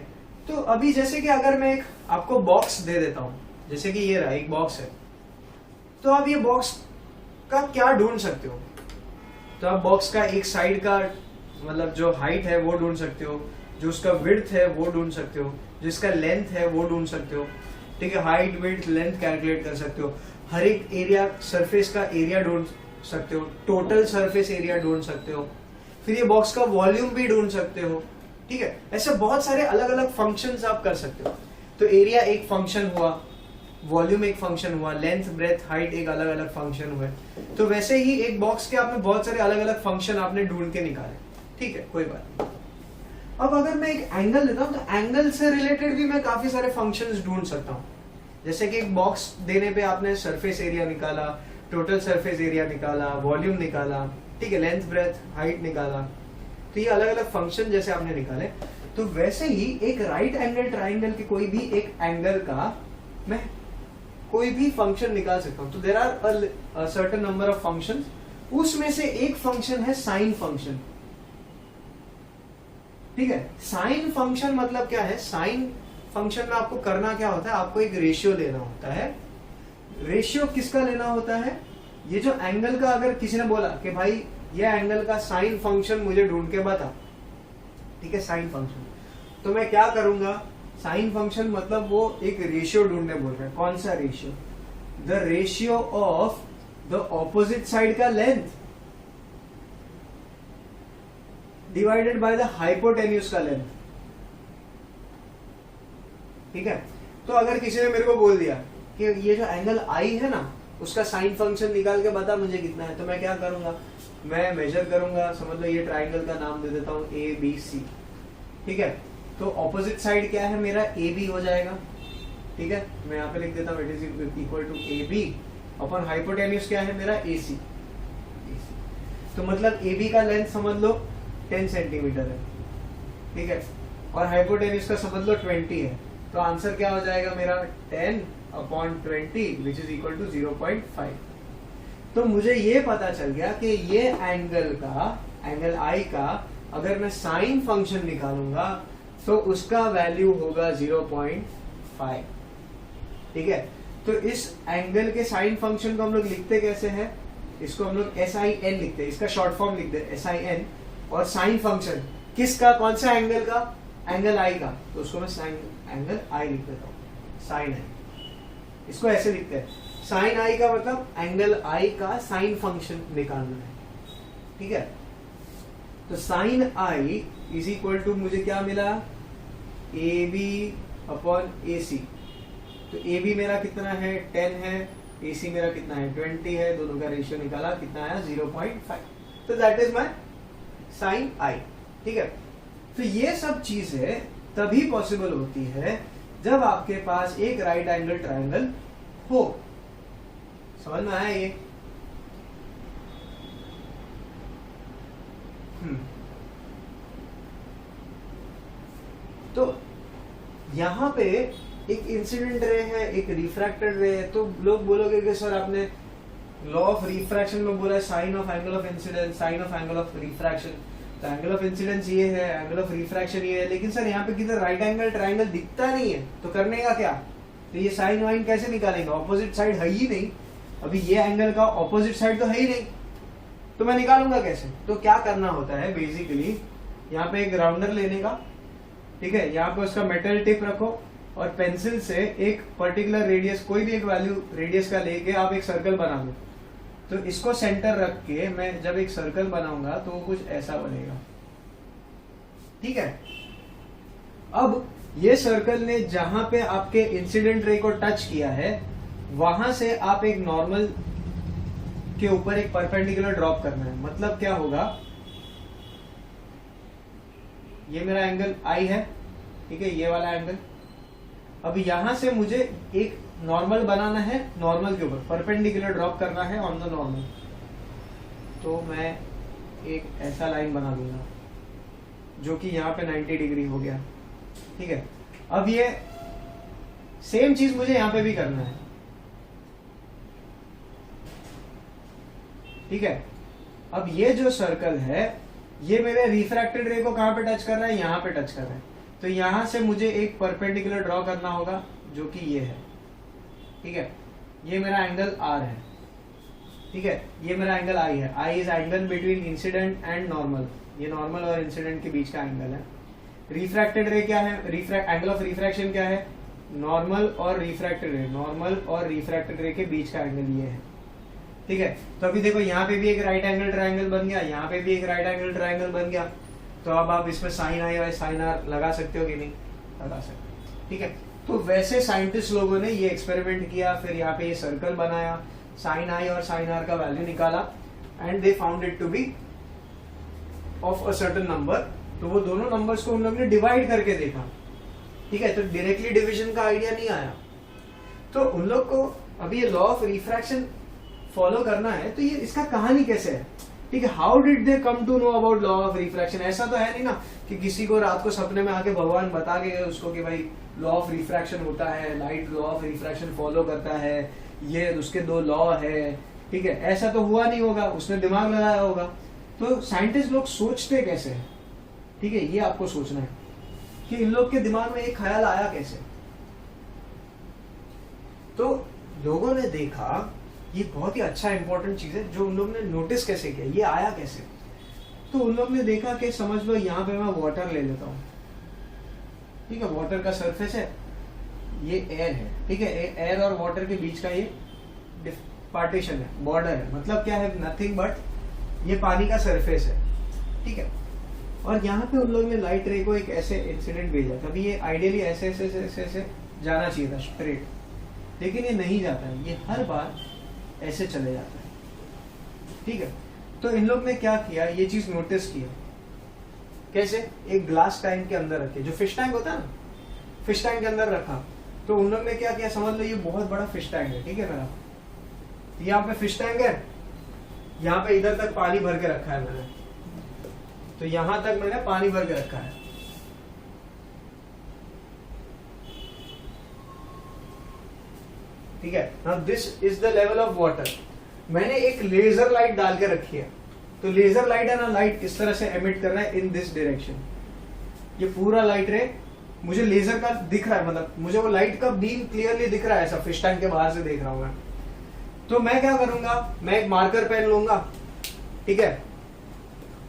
तो अभी जैसे कि अगर मैं एक आपको बॉक्स दे देता हूं, जैसे कि ये रहा एक बॉक्स है, तो आप ये बॉक्स का क्या ढूंढ सकते हो? तो आप बॉक्स का एक साइड का मतलब जो हाइट है वो ढूंढ सकते हो, जो उसका विड्थ है वो ढूंढ सकते हो, जिसका लेंथ है वो ढूंढ सकते हो, ठीक है। हाइट विड्थ लेंथ कैलकुलेट कर सकते हो, हर एक एरिया सरफेस का एरिया ढूंढ सकते हो, टोटल सरफेस एरिया ढूंढ सकते हो, फिर ये बॉक्स का वॉल्यूम भी ढूंढ सकते हो, ठीक है। ऐसे बहुत सारे अलग अलग फंक्शंस आप कर सकते हो। तो एरिया एक फंक्शन हुआ, वॉल्यूम एक फंक्शन हुआ, लेंथ ब्रेथ हाइट एक अलग अलग फंक्शन हुए। तो वैसे ही एक बॉक्स के आपने बहुत सारे अलग अलग फंक्शन आपने ढूंढ के निकाले, ठीक है, कोई बात नहीं। अब अगर मैं एक एंगल लेता हूं तो एंगल से रिलेटेड भी मैं काफी सारे फंक्शंस ढूंढ सकता हूं। जैसे कि एक बॉक्स देने पे आपने सरफेस एरिया निकाला, टोटल सरफेस एरिया निकाला, वॉल्यूम निकाला, ठीक है, लेंथ ब्रेथ हाइट निकाला, तो ये अलग अलग फंक्शन जैसे आपने निकाले, तो वैसे ही एक राइट एंगल ट्राइंगल के कोई भी एक एंगल का मैं कोई भी फंक्शन निकाल सकता हूं। तो there are a certain number of functions, उसमें से एक फंक्शन है साइन फंक्शन, ठीक है। साइन फंक्शन मतलब क्या है? साइन फंक्शन में आपको करना क्या होता है, आपको एक रेशियो लेना होता है। रेशियो किसका लेना होता है? ये जो एंगल का, अगर किसी ने बोला कि भाई ये एंगल का साइन फंक्शन मुझे ढूंढ के बता, ठीक है, साइन फंक्शन, तो मैं क्या करूंगा? साइन फंक्शन मतलब वो एक रेशियो ढूंढने बोल रहा है। कौन सा ratio? The ratio of the opposite side का length divided by the hypotenuse का लेंथ, ठीक है। तो अगर किसी ने मेरे को बोल दिया कि ये जो एंगल आई है ना, उसका साइन फंक्शन निकाल के बता मुझे कितना है, तो मैं क्या करूंगा? मैं मेजर करूंगा, समझ लो ये ट्राइंगल का नाम दे देता हूं ए बी सी, ठीक है। तो ऑपोजिट साइड क्या है मेरा? ए बी हो जाएगा, ठीक है। मैं यहाँ पे लिख देता हूँ it is equal to A B upon hypotenuse क्या है मेरा? ए सी। तो मतलब ए बी का लेंथ समझ लो 10 सेंटीमीटर है, ठीक है, और हाइपोटेन्यूज का समझ लो 20 है। तो आंसर क्या हो जाएगा मेरा? 10 upon 20 which is equal to 0.5। तो मुझे ये पता चल गया कि ये एंगल का, एंगल आई का अगर मैं साइन फंक्शन निकालूंगा तो उसका वैल्यू होगा 0.5, ठीक है। तो इस एंगल के साइन फंक्शन को हम लोग लिखते कैसे हैं? इसको हम लोग SIN लिखते हैं, इसका शॉर्ट फॉर्म लिखते हैं SIN। और साइन फंक्शन किसका? कौन सा एंगल का? एंगल आई का, तो उसको मैं साइन एंगल आई लिख देता हूँ, साइन आई। इसको ऐसे लिखते हैं, साइन आई का मतलब एंगल आई का साइन फंक्शन निकालना है, ठीक है। तो sine I is equal to मुझे क्या मिला? A B upon A C. तो ए बी मेरा कितना है? 10 है, ए सी मेरा कितना है? 20 है, दोनों का रेशियो निकाला, कितना आया? 0.5। तो दैट इज माई साइन आई, ठीक है। तो ये सब चीजें तभी पॉसिबल होती है जब आपके पास एक राइट एंगल ट्रायंगल हो। समझ में आया ये? तो यहां पे एक इंसिडेंट रे है, एक रिफ्रैक्टेड रे है। तो लोग बोलोगे कि सर आपने लॉ ऑफ रिफ्रैक्शन में बोला है sine of angle of incidence, sine of angle of refraction. तो एंगल ऑफ इंसिडेंस ये है, एंगल ऑफ रिफ्रैक्शन ये है, लेकिन सर यहाँ पे किधर राइट एंगल ट्रायंगल दिखता नहीं है, तो करने का क्या? तो ये साइन वाइन कैसे निकालेंगे? ऑपोजिट साइड है ही नहीं, अभी ये एंगल का ऑपोजिट साइड तो है ही नहीं, तो मैं निकालूंगा कैसे? तो क्या करना होता है बेसिकली, यहाँ पे एक राउंडर लेने का, ठीक है, यहाँ पे उसका मेटल टिप रखो और पेंसिल से एक पर्टिकुलर रेडियस, कोई भी एक वैल्यू रेडियस का लेके आप एक सर्कल बना लो। तो इसको सेंटर रख के मैं जब एक सर्कल बनाऊंगा तो वो कुछ ऐसा बनेगा, ठीक है। अब ये सर्कल ने जहां पे आपके इंसिडेंट रे को टच किया है, वहां से आप एक नॉर्मल के ऊपर एक परपेंडिकुलर ड्रॉप करना है। मतलब क्या होगा, ये मेरा एंगल आई है, ठीक है, ये वाला एंगल। अब यहां से मुझे एक नॉर्मल बनाना है, नॉर्मल के ऊपर परपेंडिकुलर ड्रॉप करना है ऑन द नॉर्मल। तो मैं एक ऐसा लाइन बना दूंगा जो कि यहाँ पे 90 डिग्री हो गया, ठीक है। अब ये सेम चीज मुझे यहाँ पे भी करना है, ठीक है। अब ये जो सर्कल है ये मेरे रिफ्रैक्टेड रे को कहां पे टच कर रहा है? यहाँ पे टच कर रहा है। तो यहां से मुझे एक परपेंडिकुलर ड्रॉ करना होगा जो कि ये है, ठीक है, ये मेरा एंगल आर है, ठीक है, ये मेरा एंगल आई है। I is angle between incident and normal, ये नॉर्मल और इंसिडेंट के बीच का एंगल है। रिफ्रैक्टेड रे क्या है, एंगल ऑफ रिफ्रैक्शन क्या है, नॉर्मल और रिफ्रैक्टेड रे, नॉर्मल और रिफ्रैक्टेड रे के बीच का एंगल ये है, ठीक है। तो अभी देखो यहाँ पे भी एक राइट एंगल ट्रायंगल बन गया, यहाँ पे भी एक राइट एंगल ट्रायंगल बन गया। तो अब आप इसमें साइन आई और साइन आर लगा सकते हो कि नहीं, लगा सकते हो, ठीक है। तो वैसे साइंटिस्ट लोगों ने ये एक्सपेरिमेंट किया, फिर यहाँ पे ये सर्कल बनाया, साइन आई और साइन आर का वैल्यू निकाला and they found it to be of a certain number. तो वो दोनों नंबर्स को उन लोगों ने डिवाइड करके देखा, ठीक है। तो डायरेक्टली डिवीजन का आइडिया नहीं आया। तो उन लोग को अभी ये लॉ ऑफ रिफ्रैक्शन फॉलो करना है, तो ये इसका कहानी कैसे है, ठीक है। How did they come to know about law of refraction. ऐसा तो है नहीं ना कि किसी को रात को सपने में आके भगवान बता के गए उसको कि भाई लॉ ऑफ रिफ्रैक्शन होता है, light law of refraction follow करता है, ये उसके दो लॉ है, ठीक है। ऐसा तो हुआ नहीं होगा, उसने दिमाग लगाया होगा। तो साइंटिस्ट लोग सोचते कैसे हैं, ठीक है, ये आपको सोचना है कि इन लोग के दिमाग में एक ख्याल आया कैसे। तो लोगों ने देखा, ये बहुत ही अच्छा इंपॉर्टेंट चीज है जो उन लोगों ने नोटिस कैसे किया, ये आया कैसे। तो उन लोग ने देखा कि समझ लो यहाँ पे मैं वाटर ले लेता हूँ, ठीक है, वाटर का सरफेस है, ये एयर है, ठीक है। एयर और वाटर के बीच का ये पार्टीशन है, बॉर्डर है, मतलब क्या है, नथिंग बट ये पानी का सरफेस है, ठीक है। और यहाँ पे उन लोगों ने लाइट रे को एक ऐसे इंसिडेंट भेजा, तभी ये आइडियली ऐसे ऐसे ऐसे ऐसे ऐसे जाना चाहिए था स्ट्रेट, लेकिन ये नहीं जाता है, ये हर बार ऐसे चले जाता है, ठीक है। तो इन लोग ने क्या किया, ये चीज नोटिस किया कैसे, एक ग्लास टैंक के अंदर रखे, जो फिश टैंक होता है ना, फिश टैंक के अंदर रखा। तो उन लोग ने क्या किया, समझ लो ये बहुत बड़ा फिश टैंक है, ठीक है मेरा, यहाँ पे फिश टैंक है, यहाँ पे इधर तक पानी भर के रखा है मैंने, तो यहां तक मैंने पानी भर के रखा है, ठीक है। Now this is the level of water. मैंने एक लेजर लाइट डाल के रखी है, तो लेजर लाइट है ना, लाइट इस तरह से एमिट कर रहा है इन दिस डायरेक्शन, ये पूरा लाइट रे मुझे लेजर का दिख रहा है, मतलब मुझे वो लाइट का बीम क्लियरली दिख रहा है, ऐसा फिश टैंक के बाहर से देख रहा हूं मैं। तो मैं क्या करूंगा, मैं एक मार्कर पेन लूंगा, ठीक है,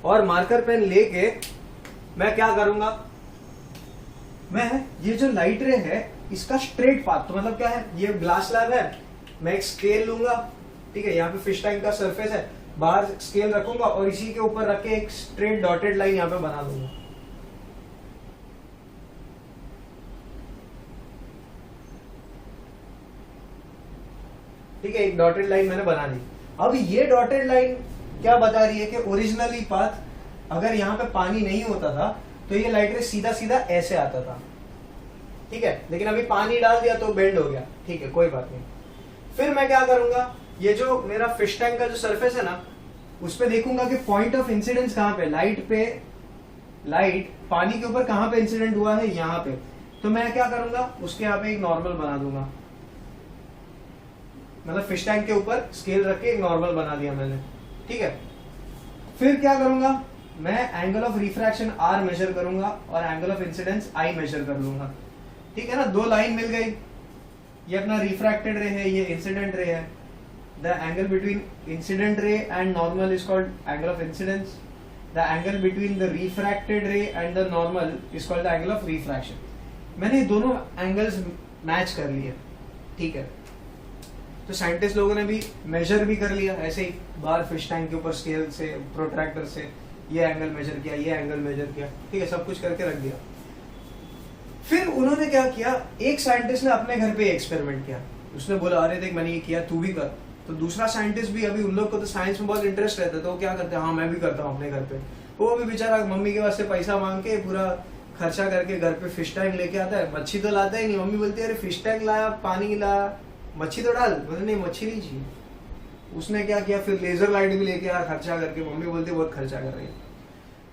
और मार्कर पेन लेके मैं क्या करूंगा, मैं ये जो लाइट रे है इसका स्ट्रेट पाथ, तो मतलब क्या है, ये ग्लास स्लैब है, मैं एक स्केल लूंगा, ठीक है, यहाँ पे फिश टैंक का सरफेस है, बाहर स्केल रखूंगा और इसी के ऊपर रख के एक स्ट्रेट डॉटेड लाइन यहाँ पे बना दूंगा, ठीक है, एक डॉटेड लाइन मैंने बना दी। अब ये डॉटेड लाइन क्या बता रही है कि ओरिजिनली पाथ अगर यहाँ पे पानी नहीं होता था तो ये लाइट रे सीधा सीधा ऐसे आता था, ठीक है, लेकिन अभी पानी डाल दिया तो बेंड हो गया, ठीक है, कोई बात नहीं। फिर मैं क्या करूंगा, ये जो मेरा फिश टैंक का जो सरफेस है ना, उस पे देखूंगा कि पॉइंट ऑफ इंसिडेंस कहां पे, लाइट पानी के ऊपर कहां पे इंसिडेंट हुआ है, यहाँ पे। तो मैं क्या करूंगा, उसके यहाँ पे एक नॉर्मल बना दूंगा, मतलब फिश टैंक के ऊपर स्केल रख के एक नॉर्मल बना दिया मैंने, ठीक है। फिर क्या करूंगा, मैं angle of refraction R measure करूंगा और angle of incidence I measure कर लूंगा, ठीक है ना, दो लाइन मिल गई, ये अपना रिफ्रैक्टेड रे है, ये इंसिडेंट रे है। The angle between incident ray and normal is called angle of incidence, the angle between the refracted रे and the normal is called the angle of refraction. मैंने दोनों एंगल्स मैच कर लिए, ठीक है। तो साइंटिस्ट लोगों ने भी मेजर भी कर लिया ऐसे ही, बाहर फिश टैंक के ऊपर स्केल से, प्रोट्रैक्टर से ये एंगल मेजर किया, ये एंगल मेजर किया, ठीक है, सब कुछ करके रख दिया। फिर उन्होंने क्या किया, एक साइंटिस्ट ने अपने घर पे एक्सपेरिमेंट किया, उसने बोला अरे देख मैंने ये किया, तू भी कर। तो दूसरा साइंटिस्ट भी, अभी उन लोग को तो साइंस में बहुत इंटरेस्ट रहता है, तो वो क्या करते हैं, हाँ मैं भी करता हूँ अपने घर पे। वो भी बेचारा मम्मी के पास से पैसा मांग के पूरा खर्चा करके घर पे फिश टैंक लेके आता है, मच्छी तो लाता ही नहीं। मम्मी बोलती है अरे फिश टैंक लाया, पानी लाया, मच्छी तो डाल, बोले नहीं मच्छी नहीं चाहिए। उसने क्या किया, फिर लेजर लाइट भी लेके आया खर्चा करके, मम्मी बोलती बहुत खर्चा कर रही है।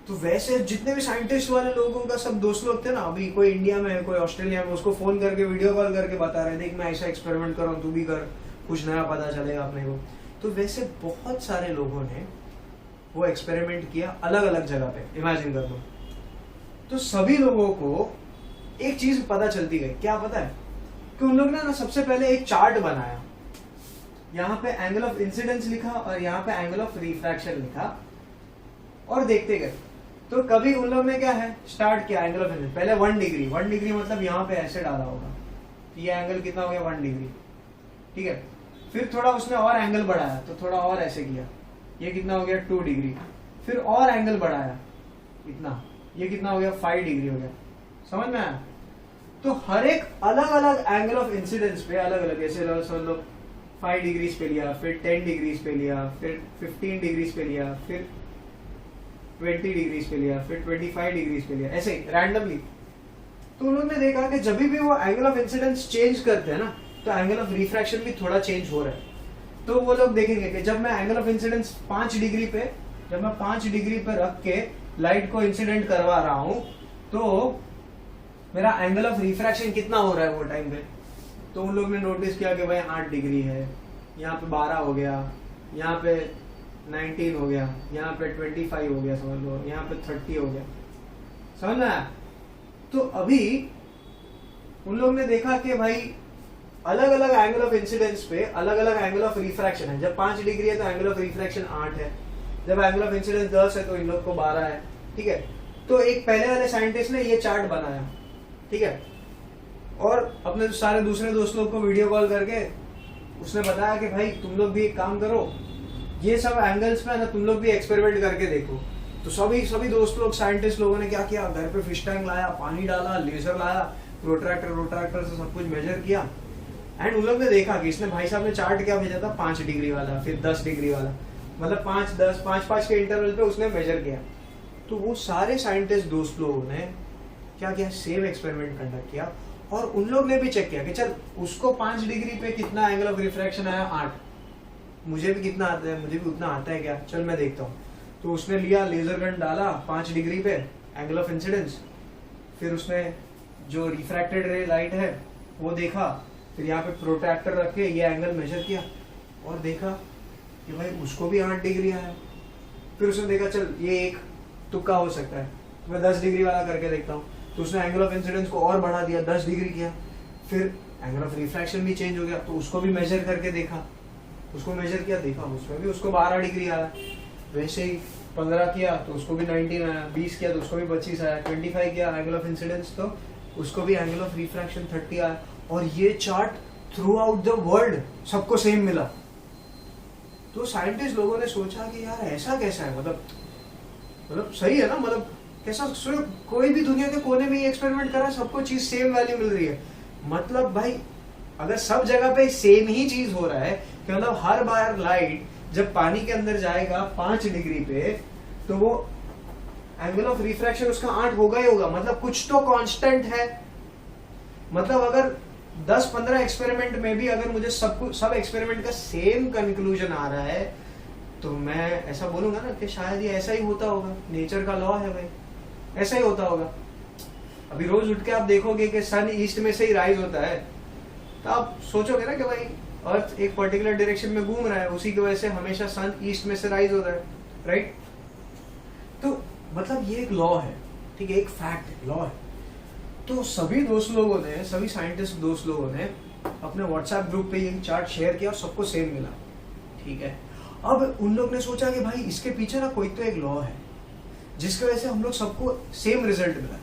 तो वैसे जितने भी साइंटिस्ट वाले लोगों का सब दोस्त लोग थे ना, अभी कोई इंडिया में है, कोई ऑस्ट्रेलिया में, उसको फोन करके वीडियो कॉल करके बता रहे, देख मैं ऐसा एक्सपेरिमेंट कर रहा हूँ, तू भी कर, कुछ नया पता चलेगा अपने को। तो वैसे बहुत सारे लोगों ने वो एक्सपेरिमेंट किया अलग अलग जगह पे, इमेजिन कर लो। तो सभी लोगों को एक चीज पता चलती गई, क्या पता है कि उन लोग ने ना सबसे पहले एक चार्ट बनाया, यहाँ पे एंगल ऑफ इंसिडेंस लिखा और यहाँ पे एंगल ऑफ रिफ्रैक्शन लिखा और देखते गए। तो कभी उन लोग ने क्या है स्टार्ट किया एंगल ऑफ इंसिडेंस, पहले 1 डिग्री, 1 डिग्री मतलब यहाँ पे ऐसे डाला होगा, ये एंगल कितना हो गया 1 डिग्री, ठीक है। फिर थोड़ा उसने और एंगल बढ़ाया तो थोड़ा और ऐसे किया, ये कितना हो गया 2 डिग्री। फिर और एंगल बढ़ाया इतना, ये कितना हो गया 5 डिग्री हो गया। समझ में आया? तो हर एक अलग अलग एंगल ऑफ इंसिडेंस पे अलग अलग, ऐसे समझ लो 5 डिग्रीज पे लिया, फिर 10 डिग्रीज पे लिया, फिर 15 डिग्रीज पे लिया, फिर 20 डिग्रीज पे लिया, फिर 25 डिग्रीज पे लिया, ऐसे रैंडमली। तो उन्होंने देखा कि जब भी वो एंगल ऑफ इंसिडेंस चेंज करते हैं ना तो एंगल ऑफ रिफ्रैक्शन भी थोड़ा चेंज हो रहा है। तो वो लोग देखेंगे कि जब मैं एंगल ऑफ इंसिडेंस 5 डिग्री पे, जब मैं 5 डिग्री पे रख के लाइट को इंसिडेंट करवा रहा हूं तो मेरा एंगल ऑफ रिफ्रैक्शन कितना हो रहा है वो टाइम पे। तो उन लोग ने नोटिस किया कि भाई 8 डिग्री है, यहाँ पे 12 हो गया, यहाँ पे 19 हो गया, यहाँ पे 25 हो गया, समझ लो यहाँ पे 30 हो गया। समझ में आया? तो अभी उन लोग ने देखा कि भाई अलग अलग एंगल ऑफ इंसिडेंस पे अलग अलग एंगल ऑफ रिफ्रैक्शन है। जब 5 डिग्री है तो एंगल ऑफ रिफ्रैक्शन 8 है, जब एंगल ऑफ इंसिडेंस 10 है तो इन लोग को 12 है, ठीक है। तो एक पहले वाले साइंटिस्ट ने ये चार्ट बनाया, ठीक है, और अपने सारे दूसरे दोस्त लोग को वीडियो कॉल करके उसने बताया कि भाई तुम लोग भी एक काम करो, ये सब एंगल्स पे ना तुम लोग भी एक्सपेरिमेंट करके देखो। तो सभी दोस्त लोग साइंटिस्ट लोगों ने क्या किया, घर पे फिश टैंक लाया, पानी डाला, लेजर लाया, प्रोट्रैक्टर से सब कुछ मेजर किया। एंड उन लोग ने देखा कि इसने भाई साहब ने चार्ट क्या भेजा था 5 डिग्री वाला, फिर 10 डिग्री वाला, मतलब 5 10 5 के इंटरवल पे उसने मेजर किया। तो वो सारे साइंटिस्ट दोस्त लोगों ने क्या किया, सेम एक्सपेरिमेंट कंडक्ट किया और उन लोग ने भी चेक किया कि चल उसको 5 डिग्री पे कितना एंगल ऑफ रिफ्रैक्शन आया 8, मुझे भी कितना आता है, मुझे भी उतना आता है क्या, चल मैं देखता हूँ। तो उसने लिया लेजर गन डाला 5 डिग्री पे एंगल ऑफ इंसिडेंस, फिर उसने जो रिफ्रैक्टेड रे लाइट है वो देखा, फिर यहाँ पे प्रोट्रैक्टर रख के ये एंगल मेजर किया और देखा कि भाई उसको भी 8 डिग्री आया। फिर उसने देखा चल ये एक तुक्का हो सकता है, तो मैं 10 डिग्री वाला करके देखता हूँ। तो उसने एंगल ऑफ इंसिडेंस को और बढ़ा दिया, 10 डिग्री किया। फिर एंगल ऑफ रिफ्रैक्शन भी चेंज हो गया, तो उसको भी मेजर करके देखा, उसको मेजर किया, देखा उसमें भी उसको 12 डिग्री आया। वैसे ही 15 किया तो उसको भी 19 आया, 20 किया तो उसको भी 25 आया, 25 किया एंगल ऑफ इंसिडेंस तो उसको भी एंगल ऑफ रिफ्रैक्शन 30 आया। और ये chart through out the world सबको सेम मिला। तो साइंटिस्ट लोगों ने सोचा कि यार ऐसा कैसा है, मतलब सही है ना, मतलब कैसा, कोई भी दुनिया के कोने में ये एक्सपेरिमेंट करा, सबको चीज सेम वैल्यू मिल रही है। मतलब भाई अगर सब जगह पे सेम ही चीज हो रहा है कि मतलब हर बार लाइट जब पानी के अंदर जाएगा 5 डिग्री पे तो वो एंगल ऑफ रिफ्रैक्शन उसका 8 होगा ही होगा, मतलब कुछ तो कांस्टेंट है। मतलब अगर 10-15 एक्सपेरिमेंट में भी अगर मुझे सब एक्सपेरिमेंट का सेम कंक्लूजन आ रहा है तो मैं ऐसा बोलूंगा ना कि शायद ये ऐसा ही होता होगा, नेचर का लॉ है भाई, ऐसा ही होता होगा। अभी रोज उठ के आप देखोगे कि सन ईस्ट में से ही राइज होता है, तो आप सोचोगे ना कि भाई अर्थ एक पर्टिकुलर डायरेक्शन में घूम रहा है, उसी की वजह से हमेशा सन ईस्ट में से राइज हो रहा है, राइट। तो मतलब ये एक लॉ है, ठीक है, एक फैक्ट है, लॉ है। तो सभी दोस्त लोगों ने, सभी साइंटिस्ट दोस्त लोगों ने अपने व्हाट्सएप ग्रुप पे ये चार्ट शेयर किया और सबको सेम मिला, ठीक है। अब उन लोग ने सोचा कि भाई इसके पीछे ना कोई तो एक लॉ है जिसकी वजह से हम लोग सबको सेम रिजल्ट मिला।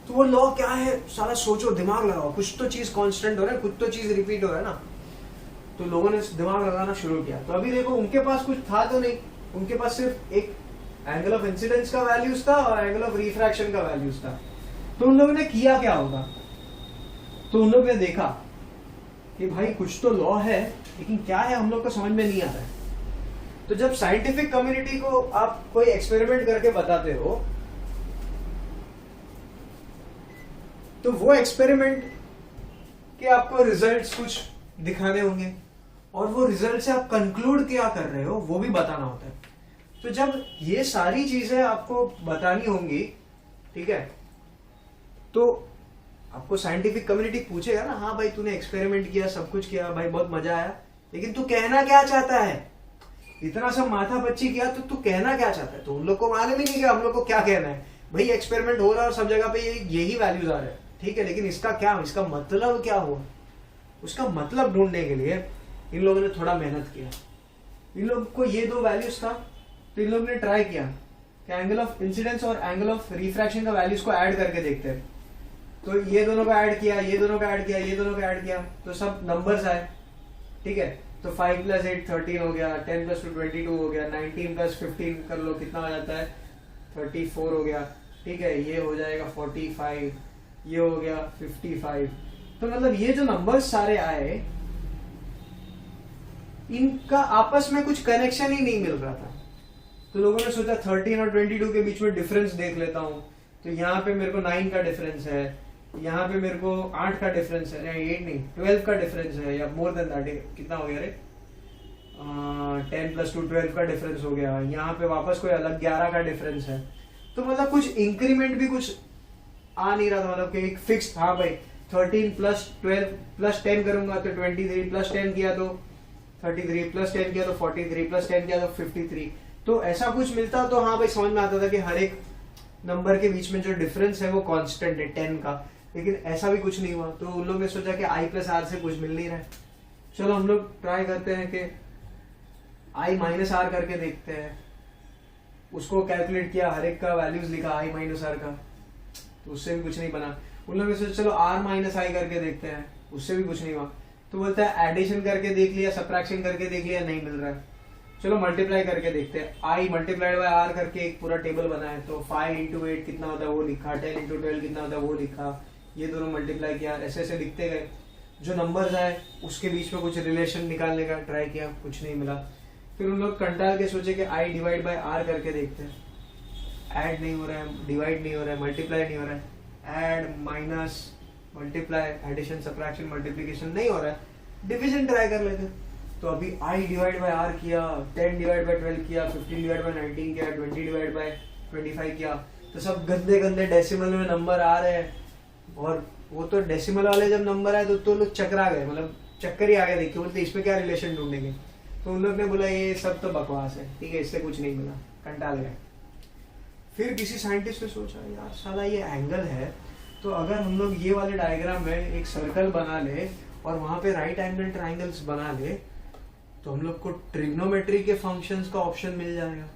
तो वो लॉ क्या है, सारा सोचो, दिमाग लगाओ, कुछ तो चीज कांस्टेंट हो रहा है, कुछ तो चीज रिपीट हो रहा है ना। तो लोगों ने दिमाग लगाना शुरू किया। तो अभी देखो उनके पास कुछ था तो नहीं, उनके पास सिर्फ एक एंगल ऑफ इंसिडेंस का वैल्यूज था और एंगल ऑफ रिफ्रैक्शन का वैल्यूज था। तो उन लोगों ने किया क्या होगा, तो उन लोगों ने देखा कि भाई कुछ तो लॉ है लेकिन क्या है हम लोग को समझ में नहीं आ रहा है। तो जब साइंटिफिक कम्युनिटी को आप कोई एक्सपेरिमेंट करके बताते हो तो वो एक्सपेरिमेंट के आपको रिजल्ट्स कुछ दिखाने होंगे और वो रिजल्ट से आप कंक्लूड क्या कर रहे हो वो भी बताना होता है। तो जब ये सारी चीजें आपको बतानी होंगी, ठीक है, तो आपको साइंटिफिक कम्युनिटी पूछेगा ना, हाँ भाई तूने एक्सपेरिमेंट किया, सब कुछ किया, भाई बहुत मजा आया, लेकिन तू कहना क्या चाहता है, इतना सब माथा पच्ची किया तो तू कहना क्या चाहता है। तो उन लोग को मालूम ही नहीं कि हम लोग को क्या कहना है। भाई एक्सपेरिमेंट हो रहा है और सब जगह पे यही वैल्यूज आ रहे हैं, ठीक है, लेकिन इसका क्या, इसका मतलब क्या हुआ, उसका मतलब ढूंढने के लिए इन लोगों ने थोड़ा मेहनत किया। इन लोग को ये दो वैल्यूज था, तो इन लोगों ने ट्राई किया कि एंगल ऑफ इंसिडेंस और एंगल ऑफ रिफ्रैक्शन का वैल्यूज को ऐड करके देखते हैं। तो ये दोनों को ऐड किया, ये दोनों को ऐड किया, ये दोनों को ऐड किया, तो सब नंबर्स आए। ठीक है, तो 5 + 8 13 हो गया, 10 + 2 22 हो गया, 19 + 15 कर लो कितना हो जाता है 34 हो गया। ठीक है, ये हो जाएगा 45, ये हो गया 55। तो मतलब ये जो नंबर्स सारे आए, इनका आपस में कुछ कनेक्शन ही नहीं मिल रहा था। तो लोगों ने सोचा 13 और 22 के बीच में डिफरेंस देख लेता हूं। तो यहाँ पे मेरे को 9 का डिफरेंस है, यहाँ पे मेरे को 8 का डिफरेंस है, 8 नहीं 12 का डिफरेंस है, या मोर देन दैट, कितना हो गया रे 10 + 2 12 का डिफरेंस हो गया। यहाँ पे वापस कोई अलग 11 का डिफरेंस है। तो मतलब कुछ इंक्रीमेंट भी कुछ आ नहीं रहा था, मतलब कि एक फिक्स, हाँ भाई 13 + 12 + 10 करूंगा तो 23, + 10 किया तो 33, + 10 किया तो 43, + 10 किया तो 53। तो ऐसा कुछ मिलता तो हाँ भाई समझ में आता था कि हर एक नंबर के बीच में जो डिफरेंस है वो कांस्टेंट है 10 का। लेकिन ऐसा भी कुछ नहीं हुआ। तो उन लोगों ने सोचा कि i + r से कुछ मिल नहीं रहा है, चलो हम लोग ट्राई करते हैं कि i - r करके देखते हैं। उसको कैलकुलेट किया, हर एक का वैल्यूज लिखा i - r का, तो उससे भी कुछ नहीं बना। उन लोगों ने सोचा चलो r - i करके देखते हैं, उससे भी कुछ नहीं हुआ। तो बोलता है एडिशन करके देख लिया, सब्ट्रैक्शन करके देख लिया, नहीं मिल रहा है, चलो मल्टीप्लाई करके देखते हैं। i × r करके एक पूरा टेबल बना है, तो 5 × 8 कितना होता है वो लिखा, 10 × 12 कितना होता है वो लिखा, ये दोनों मल्टीप्लाई किया, ऐसे ऐसे लिखते गए। जो नंबर्स आए उसके बीच में कुछ रिलेशन निकालने का ट्राई किया, कुछ नहीं मिला। फिर उन लोग कंटाल के सोचे कि i / r करके देखते हैं। ऐड नहीं हो रहा है, डिवाइड नहीं हो रहा है, मल्टीप्लाई नहीं हो रहा है, add minus multiply, addition subtraction multiplication नहीं हो रहा है, डिवीजन ट्राई कर लेते। तो अभी i / r किया, 10 / 12 किया, 15 / 19 किया, 20 / 25 किया, तो सब गंदे गंदे डेसिमल में नंबर आ रहे हैं। और वो तो डेसिमल वाले जब नंबर आए तो लोग चकरा गए, मतलब चक्कर ही आ गया, देखिए बोलते इसमें क्या रिलेशन ढूंढेंगे। तो उन लोग ने बोला ये सब तो बकवास है, ठीक है, इससे कुछ नहीं मिला, कंटाल गए। फिर किसी साइंटिस्ट ने सोचा यार साला ये एंगल है, तो अगर हम लोग ये वाले डायग्राम में एक सर्कल बना ले और वहां पे राइट एंगल ट्राइंगल्स बना ले, तो हम लोग को ट्रिग्नोमेट्री के फंक्शंस का ऑप्शन मिल जाएगा।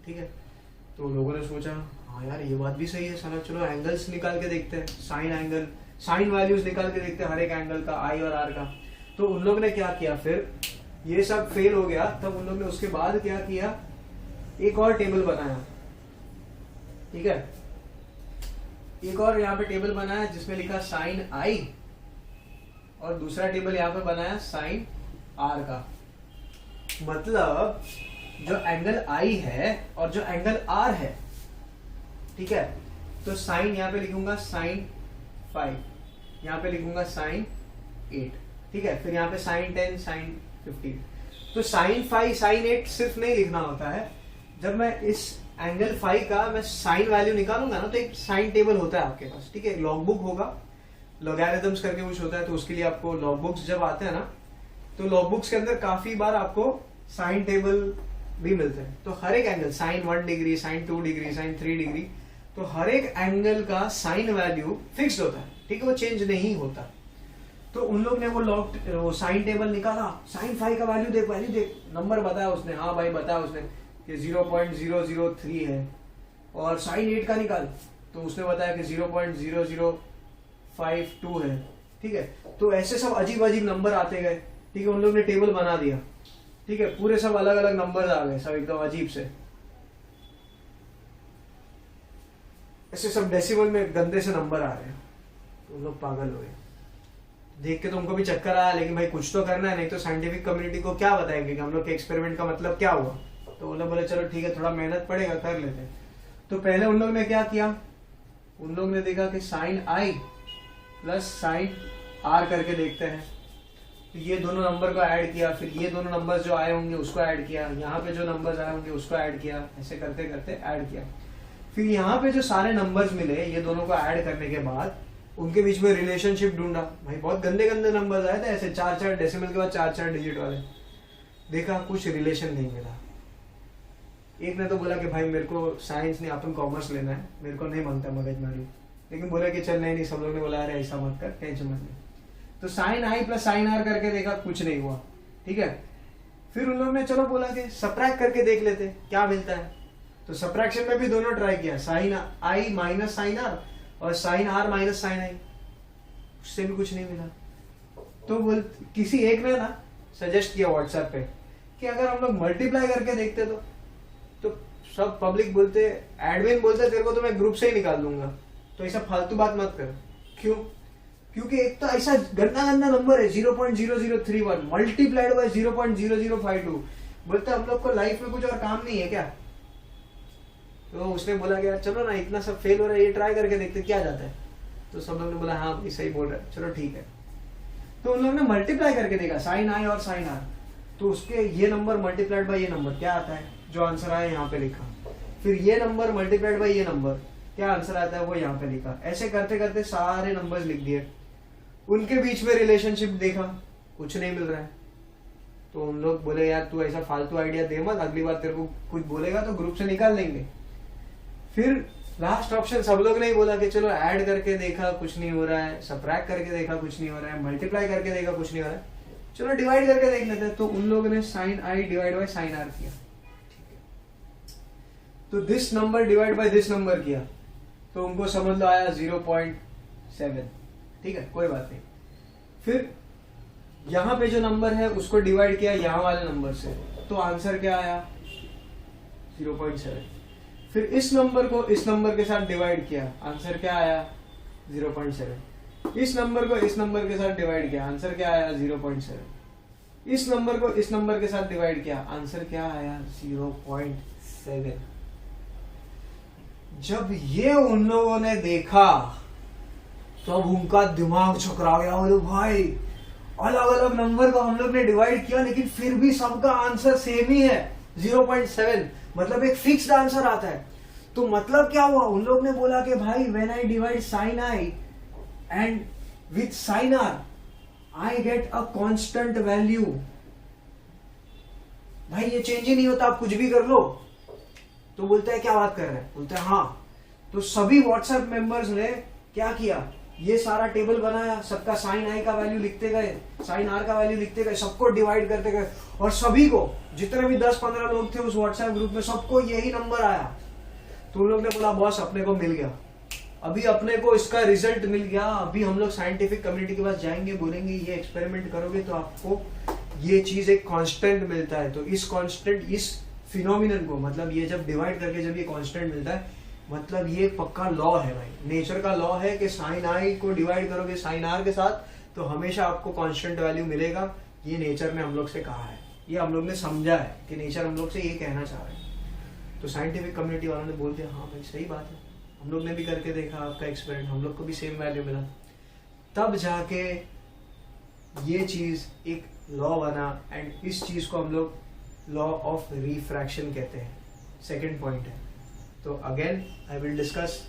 ठीक है, तो लोगों ने सोचा हाँ यार ये बात भी सही है साला, चलो एंगल्स निकाल के देखते हैं, साइन एंगल, साइन वैल्यूज निकाल के देखते हैं हर एक एंगल का, आई और आर का। तो उन लोग ने क्या किया, फिर ये सब फेल हो गया, तब उन लोग ने उसके बाद क्या किया, एक और टेबल बनाया। ठीक है, एक और यहाँ पे टेबल बनाया जिसमें लिखा साइन आई, और दूसरा टेबल यहाँ पे बनाया साइन आर का। मतलब जो एंगल आई है और जो एंगल आर है, ठीक है, तो साइन यहाँ पे लिखूंगा साइन 5, यहाँ पे लिखूंगा साइन 8, ठीक है, फिर यहाँ पे साइन 10, साइन 15। तो साइन 5, साइन 8 सिर्फ नहीं लिखना होता है। जब मैं इस एंगल 5 का मैं साइन वैल्यू निकालूंगा ना, तो एक साइन टेबल होता है आपके पास, ठीक है, लॉग बुक होगा, लॉगरिथम्स करके कुछ होता है, तो उसके लिए आपको लॉग बुक्स जब आते हैं ना, तो लॉग बुक्स के अंदर काफी बार आपको साइन टेबल भी मिलते हैं। तो हर एक angle, sine 1 degree, sine 2 degree, sine 3 degree, तो हर एक एंगल का साइन वैल्यू फिक्स्ड होता है, ठीक है, वो चेंज नहीं होता। तो उन लोग ने वो साइन टेबल निकाला, साइन 5 का वैल्यू देख, नंबर बताया उसने, हाँ भाई बताया उसने कि 0.003 है, और साइन 8 का निकाल, तो उसने बताया कि 0.0052 है, ठीक है। तो ऐसे सब अजीब अजीब नंबर आते गए, ठीक है, उन लोग ने टेबल बना दिया, ठीक है, पूरे सब अलग अलग नंबर आ गए, सब एकदम अजीब से, ऐसे सब डेसिमल में गंदे से नंबर आ रहे हैं। तो उन लोग पागल हो गए, देख के तो उनको भी चक्कर आया, लेकिन भाई कुछ तो करना है, नहीं तो साइंटिफिक कम्युनिटी को क्या बताएंगे कि हम लोग के एक्सपेरिमेंट का मतलब क्या हुआ। तो उन लोग बोले चलो ठीक है, थोड़ा मेहनत पड़ेगा, कर लेते हैं। तो पहले उन लोग ने क्या किया, उन लोग ने देखा कि sine I plus sine R करके देखते हैं, तो ये दोनों नंबर को ऐड किया, फिर ये दोनों नंबर्स जो आए होंगे उसको ऐड किया, यहाँ पे जो नंबर्स आए होंगे उसको ऐड किया, ऐसे करते करते ऐड किया। फिर यहाँ पे जो सारे नंबर्स मिले, ये दोनों को ऐड करने के बाद उनके बीच में रिलेशनशिप ढूंढा। भाई बहुत गंदे गंदे नंबर्स आए थे, ऐसे 4-4 डेसिमल के बाद 4-4 डिजिट वाले। देखा कुछ रिलेशन नहीं मिला। एक ने तो बोला कि भाई मेरे को साइंस नहीं, अपन कॉमर्स लेना है, मेरे को नहीं मांगता मगजमारी, लेकिन बोला कि चल नहीं, सब लोग ने बोला अरे ऐसा मत कर, टेंशन मत ले। तो sine I plus sine R करके देखा, कुछ नहीं हुआ, ठीक है। फिर उन लोगों ने चलो बोला कि सब्ट्रैक्ट करके देख लेते क्या मिलता है। तो सब्ट्रैक्शन में भी दोनों ट्राई किया, sine I minus sine R और sine R minus sine I, उससे भी कुछ नहीं मिला। तो बोल किसी एक ने ना सजेस्ट किया व्हाट्सएप पे कि अगर हम लोग मल्टीप्लाई करके देखते तो सब पब्लिक बोलते, एडमिन बोलते तेरे को तो मैं ग्रुप से ही निकाल दूंगा, तो ऐसा फालतू बात मत कर। क्यों? क्योंकि एक तो ऐसा गंदा गंदा नंबर है 0.0031 मल्टीप्लाइड बाय 0.0052, बोलते हम लोग को लाइफ में कुछ और काम नहीं है क्या? तो उसने बोला कि यार चलो ना, इतना सब फेल हो रहा है, ये ट्राई करके देखते क्या जाता है। तो सब लोग ने बोला हाँ भाई सही बोल रहा है, चलो ठीक है। तो उन लोगों ने मल्टीप्लाई करके देखा साइन आई और साइन आर, तो उसके ये नंबर मल्टीप्लाइड बाय ये नंबर क्या आता है, जो आंसर आया यहाँ पे लिखा। फिर ये नंबर मल्टीप्लाइड बाय ये नंबर क्या आंसर आता है, वो यहाँ पे लिखा। ऐसे करते करते सारे नंबर्स लिख दिए, उनके बीच में रिलेशनशिप देखा, कुछ नहीं मिल रहा है। तो उन लोग बोले यार तू ऐसा फालतू आइडिया दे मत, अगली बार तेरे को कुछ बोलेगा तो ग्रुप से निकाल देंगे। फिर लास्ट ऑप्शन सब लोग ने ही बोला कि चलो ऐड करके देखा, कुछ नहीं हो रहा है, सब्ट्रैक्ट करके देखा, कुछ नहीं हो रहा है, मल्टीप्लाई करके देखा, कुछ नहीं हो रहा है, चलो डिवाइड करके देख लेते हैं। तो उन लोगों ने sine I divide by sine R किया, तो this number divide by this number किया, तो उनको समझ लो आया 0.7, ठीक है कोई बात नहीं। फिर यहां पे जो नंबर है उसको डिवाइड किया यहाँ वाले नंबर से, तो आंसर क्या आया 0.7। फिर इस नंबर को इस नंबर के साथ डिवाइड किया, आंसर क्या आया 0.7। इस नंबर को इस नंबर के साथ डिवाइड किया, आंसर क्या आया 0.7। इस नंबर को इस नंबर के साथ डिवाइड किया, आंसर क्या आया 0.7। जब ये उन लोगों ने देखा तब उनका दिमाग चकरा गया, बोले भाई अलग अलग नंबर को हम लोग ने डिवाइड किया लेकिन फिर भी सबका आंसर सेम ही है 0.7, मतलब एक फिक्स्ड आंसर आता है। तो मतलब क्या हुआ, उन लोग ने बोला कि भाई when I divide sine I and with sine R I get a constant value. भाई ये चेंज ही नहीं होता, आप कुछ भी कर लो। तो बोलते हैं क्या बात कर रहे हैं, बोलते हैं हाँ। तो सभी व्हाट्सएप मेंबर्स ने क्या किया, ये सारा टेबल बनाया, सबका साइन आई का वैल्यू लिखते गए, साइन आर का वैल्यू लिखते गए, सबको डिवाइड करते गए, और सभी को जितने भी 10-15 लोग थे उस व्हाट्सएप ग्रुप में सबको यही नंबर आया। तो उन लोग ने बोला बॉस अपने को मिल गया, अभी अपने को इसका रिजल्ट मिल गया, अभी हम लोग साइंटिफिक कम्युनिटी के पास जाएंगे, बोलेंगे ये एक्सपेरिमेंट करोगे तो आपको ये चीज एक कांस्टेंट मिलता है। तो इस कांस्टेंट, इस फिनोमिनन को, मतलब ये जब डिवाइड करके जब ये कांस्टेंट मिलता है, मतलब ये पक्का लॉ है भाई, नेचर का लॉ है कि साइन आई को डिवाइड करोगे साइन आर के साथ तो हमेशा आपको कांस्टेंट वैल्यू मिलेगा। ये नेचर ने हम लोग से कहा है, ये हम लोग ने समझा है कि नेचर हम लोग से ये कहना चाह रहे हैं। तो साइंटिफिक कम्युनिटी वालों ने बोल दिया हाँ भाई सही बात है, हम लोग ने भी करके देखा आपका एक्सपेरिमेंट, हम लोग को भी सेम वैल्यू मिला। तब जाके ये चीज एक लॉ बना, एंड इस चीज को हम लोग लॉ ऑफ रिफ्रैक्शन कहते हैं। सेकेंड पॉइंट है। तो again I will discuss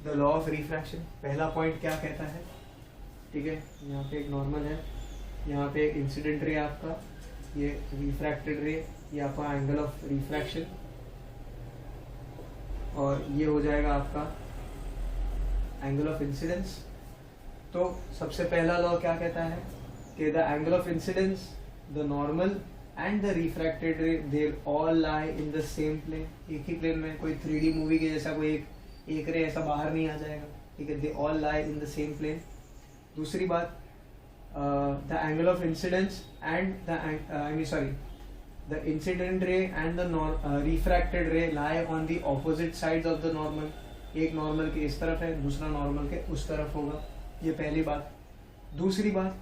the law of refraction. पहला पॉइंट क्या कहता है, ठीक है, यहाँ पे एक नॉर्मल है, यहाँ पे एक इंसिडेंट रे आपका, ये रिफ्रैक्टेड रे, ये आपका एंगल ऑफ रिफ्रैक्शन, और ये हो जाएगा आपका एंगल ऑफ इंसिडेंस। तो सबसे पहला लॉ क्या कहता है कि the angle of incidence, the normal and the refracted ray they all lie in the same plane. एक ही प्लेन में, कोई 3D मूवी के जैसा कोई एक रे ऐसा बाहर नहीं आ जाएगा, ठीक है, they all lie in the same plane. दूसरी बात, the angle of incidence and the incident ray and the refracted ray lie on the opposite sides of the normal. एक नॉर्मल के इस तरफ है, दूसरा नॉर्मल के उस तरफ होगा, ये पहली बात। दूसरी बात,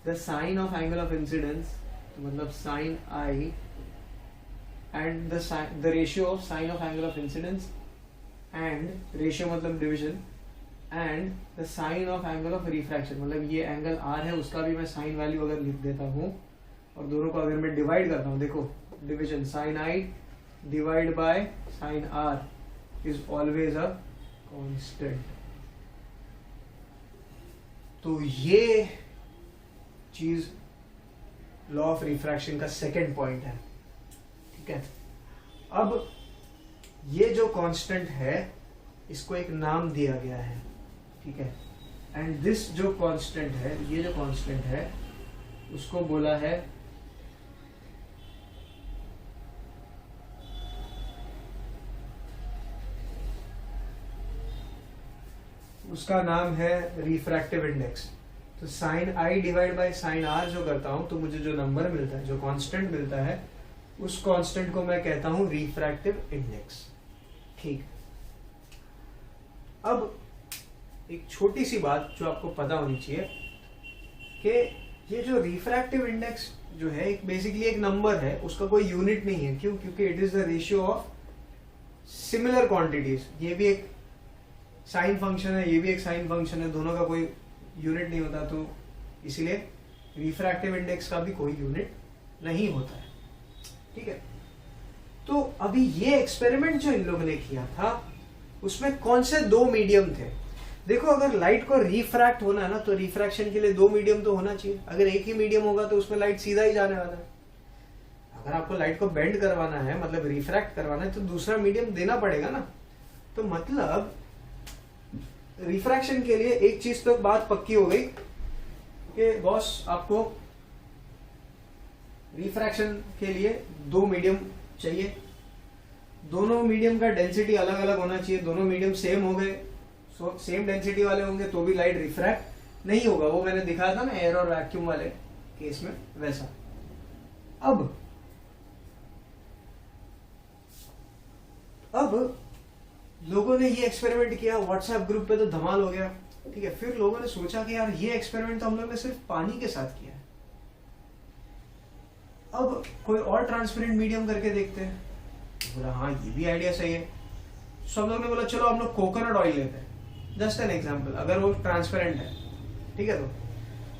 the sine of angle of incidence, मतलब sine I and the ratio of sine of angle of incidence, and ratio मतलब division, and the sine of angle of refraction, मतलब ये एंगल आर है उसका भी मैं साइन वैल्यू अगर लिख देता हूँ और दोनों को अगर मैं डिवाइड करता हूँ, देखो division sine I divide by sine R is always a constant. तो ये चीज लॉ ऑफ रिफ्रैक्शन का सेकेंड पॉइंट है, ठीक है। अब ये जो कांस्टेंट है इसको एक नाम दिया गया है, ठीक है, एंड दिस जो कांस्टेंट है, ये जो कांस्टेंट है उसको बोला है उसका नाम है रिफ्रैक्टिव इंडेक्स। तो sine I divide by sine R जो करता हूं तो मुझे जो नंबर मिलता है, जो कांस्टेंट मिलता है, उस कांस्टेंट को मैं कहता हूं रिफ्रैक्टिव इंडेक्स। ठीक, अब एक छोटी सी बात जो आपको पता होनी चाहिए कि ये जो रिफ्रैक्टिव इंडेक्स जो है एक बेसिकली एक नंबर है, उसका कोई यूनिट नहीं है। क्यों? क्योंकि it is the ratio of similar quantities. ये भी एक साइन फंक्शन है, ये भी एक साइन फंक्शन है, दोनों का कोई यूनिट नहीं होता, तो इसीलिए रिफ्रैक्टिव इंडेक्स का भी कोई यूनिट नहीं होता है। ठीक है, तो अभी ये एक्सपेरिमेंट जो इन लोगों ने किया था उसमें कौन से दो मीडियम थे? देखो, अगर लाइट को रिफ्रैक्ट होना है ना, तो रिफ्रैक्शन के लिए दो मीडियम तो होना चाहिए। अगर एक ही मीडियम होगा तो उसमें लाइट सीधा ही जाने वाला है। अगर आपको लाइट को बेंड करवाना है, मतलब रिफ्रैक्ट करवाना है, तो दूसरा मीडियम देना पड़ेगा ना। तो मतलब रिफ्रैक्शन के लिए एक चीज तो बात पक्की हो गई कि बॉस आपको रिफ्रैक्शन के लिए दो मीडियम चाहिए। दोनों मीडियम का डेंसिटी अलग अलग होना चाहिए। दोनों मीडियम सेम हो गए, सेम डेंसिटी वाले होंगे तो भी लाइट रिफ्रैक्ट नहीं होगा। वो मैंने दिखाया था ना एयर और वैक्यूम वाले केस में, वैसा। अब लोगों ने ये एक्सपेरिमेंट किया, व्हाट्सएप ग्रुप पे तो धमाल हो गया। ठीक है, फिर लोगों ने सोचा कि यार ये एक्सपेरिमेंट तो हम लोग ने सिर्फ पानी के साथ किया है, अब कोई और ट्रांसपेरेंट मीडियम करके देखते हैं। बोला हाँ ये भी आइडिया सही है। सब लोग ने बोला चलो हम लोग कोकोनट ऑयल लेते हैं, जस्ट एन एग्जांपल, अगर वो ट्रांसपेरेंट है। ठीक है,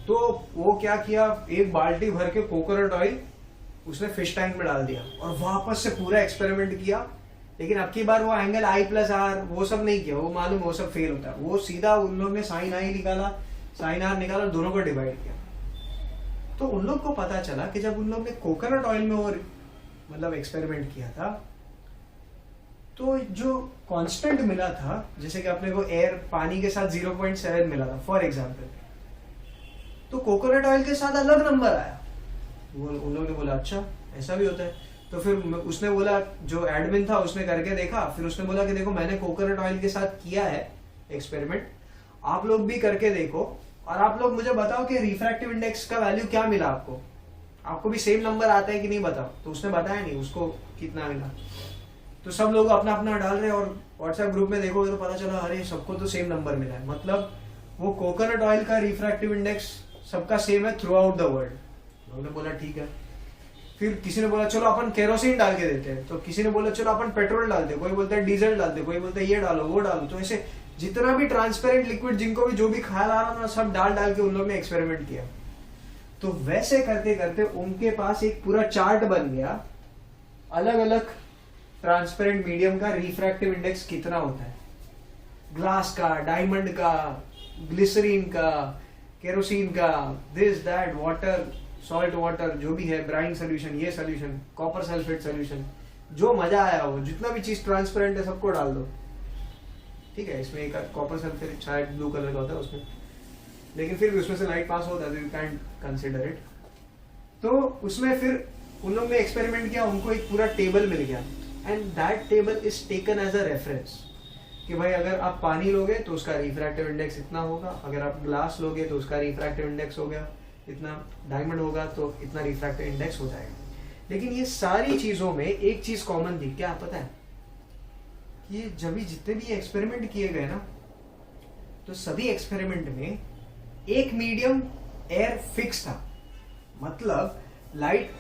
तो वो क्या किया, एक बाल्टी भर के कोकोनट ऑयल उसने फिश टैंक में डाल दिया और वापस से पूरा एक्सपेरिमेंट किया। लेकिन अब की बार वो एंगल आई प्लस आर वो सब नहीं किया, वो मालूम वो सब फेल होता है। वो सीधा उन लोग ने साइन आई निकाला, साइन आर निकाला, दोनों को डिवाइड किया। तो उन लोग को पता चला कि जब उन लोग ने कोकोनट ऑयल में वो मतलब एक्सपेरिमेंट किया था, तो जो कांस्टेंट मिला था, जैसे कि अपने को एयर पानी के साथ 0.7 मिला था फॉर एग्जांपल, तो कोकोनट ऑयल के साथ अलग नंबर आया। वो उन लोगों ने बोला अच्छा ऐसा भी होता है। तो फिर उसने बोला, जो एडमिन था उसने करके देखा, फिर उसने बोला कि देखो मैंने कोकोनट ऑयल के साथ किया है एक्सपेरिमेंट, आप लोग भी करके देखो और आप लोग मुझे बताओ कि रिफ्रैक्टिव इंडेक्स का वैल्यू क्या मिला आपको भी सेम नंबर आता है कि नहीं बताओ। तो उसने बताया नहीं उसको कितना मिला। तो सब लोग अपना अपना डाल रहे और व्हाट्सएप ग्रुप में देखोगे तो पता चला अरे सबको तो सेम नंबर मिला है। मतलब वो कोकोनट ऑयल का रिफ्रैक्टिव इंडेक्स सबका सेम है थ्रू आउट द वर्ल्ड। उन्होंने बोला ठीक है। फिर किसी ने बोला चलो अपन केरोसिन डाल के देते हैं, तो किसी ने बोला चलो अपन पेट्रोल डालते, कोई बोलता है डीजल डालते, कोई बोलता है ये डालो वो डालो। तो ऐसे जितना भी ट्रांसपेरेंट लिक्विड जिनको भी जो भी ख्याल आ रहा था सब डाल के उन लोगों ने एक्सपेरिमेंट किया। तो वैसे करते करते उनके पास एक पूरा चार्ट बन गया, अलग अलग ट्रांसपेरेंट मीडियम का रिफ्रैक्टिव इंडेक्स कितना होता है, ग्लास का, डायमंड का, ग्लिसरीन का, केरोसिन का, this that, water, salt water, जो भी है, ब्राइन सोल्यूशन, ये सोल्यूशन, कॉपर सल्फेट सोल्यूशन, जो मजा आया वो, जितना भी चीज ट्रांसपेरेंट है सबको डाल दो। ठीक है, इसमें एक कॉपर सल्फेट शायद ब्लू कलर का होता है उसमें, लेकिन फिर भी उसमें से लाइट पास होता है तो यू कैन कंसिडर इट। तो उसमें फिर उन लोगों ने एक्सपेरिमेंट किया, उनको एक पूरा टेबल मिल गया and that table is taken as a reference कि भाई अगर आप पानी लोगे तो उसका रिफ्रैक्टिव इंडेक्स इतना होगा, अगर आप ग्लास लोगे तो उसका रिफ्रैक्टिव इंडेक्स हो गया इतना, डायमंड होगा तो इतना रिफ्रैक्टिव इंडेक्स हो जाएगा। लेकिन ये सारी चीजों में एक चीज कॉमन थी, क्या पता है? कि जब भी जितने भी एक्सपेरिमेंट किए गए ना, तो सभी एक्सपेरिमेंट में एक मीडियम एयर फिक्स था। मतलब लाइट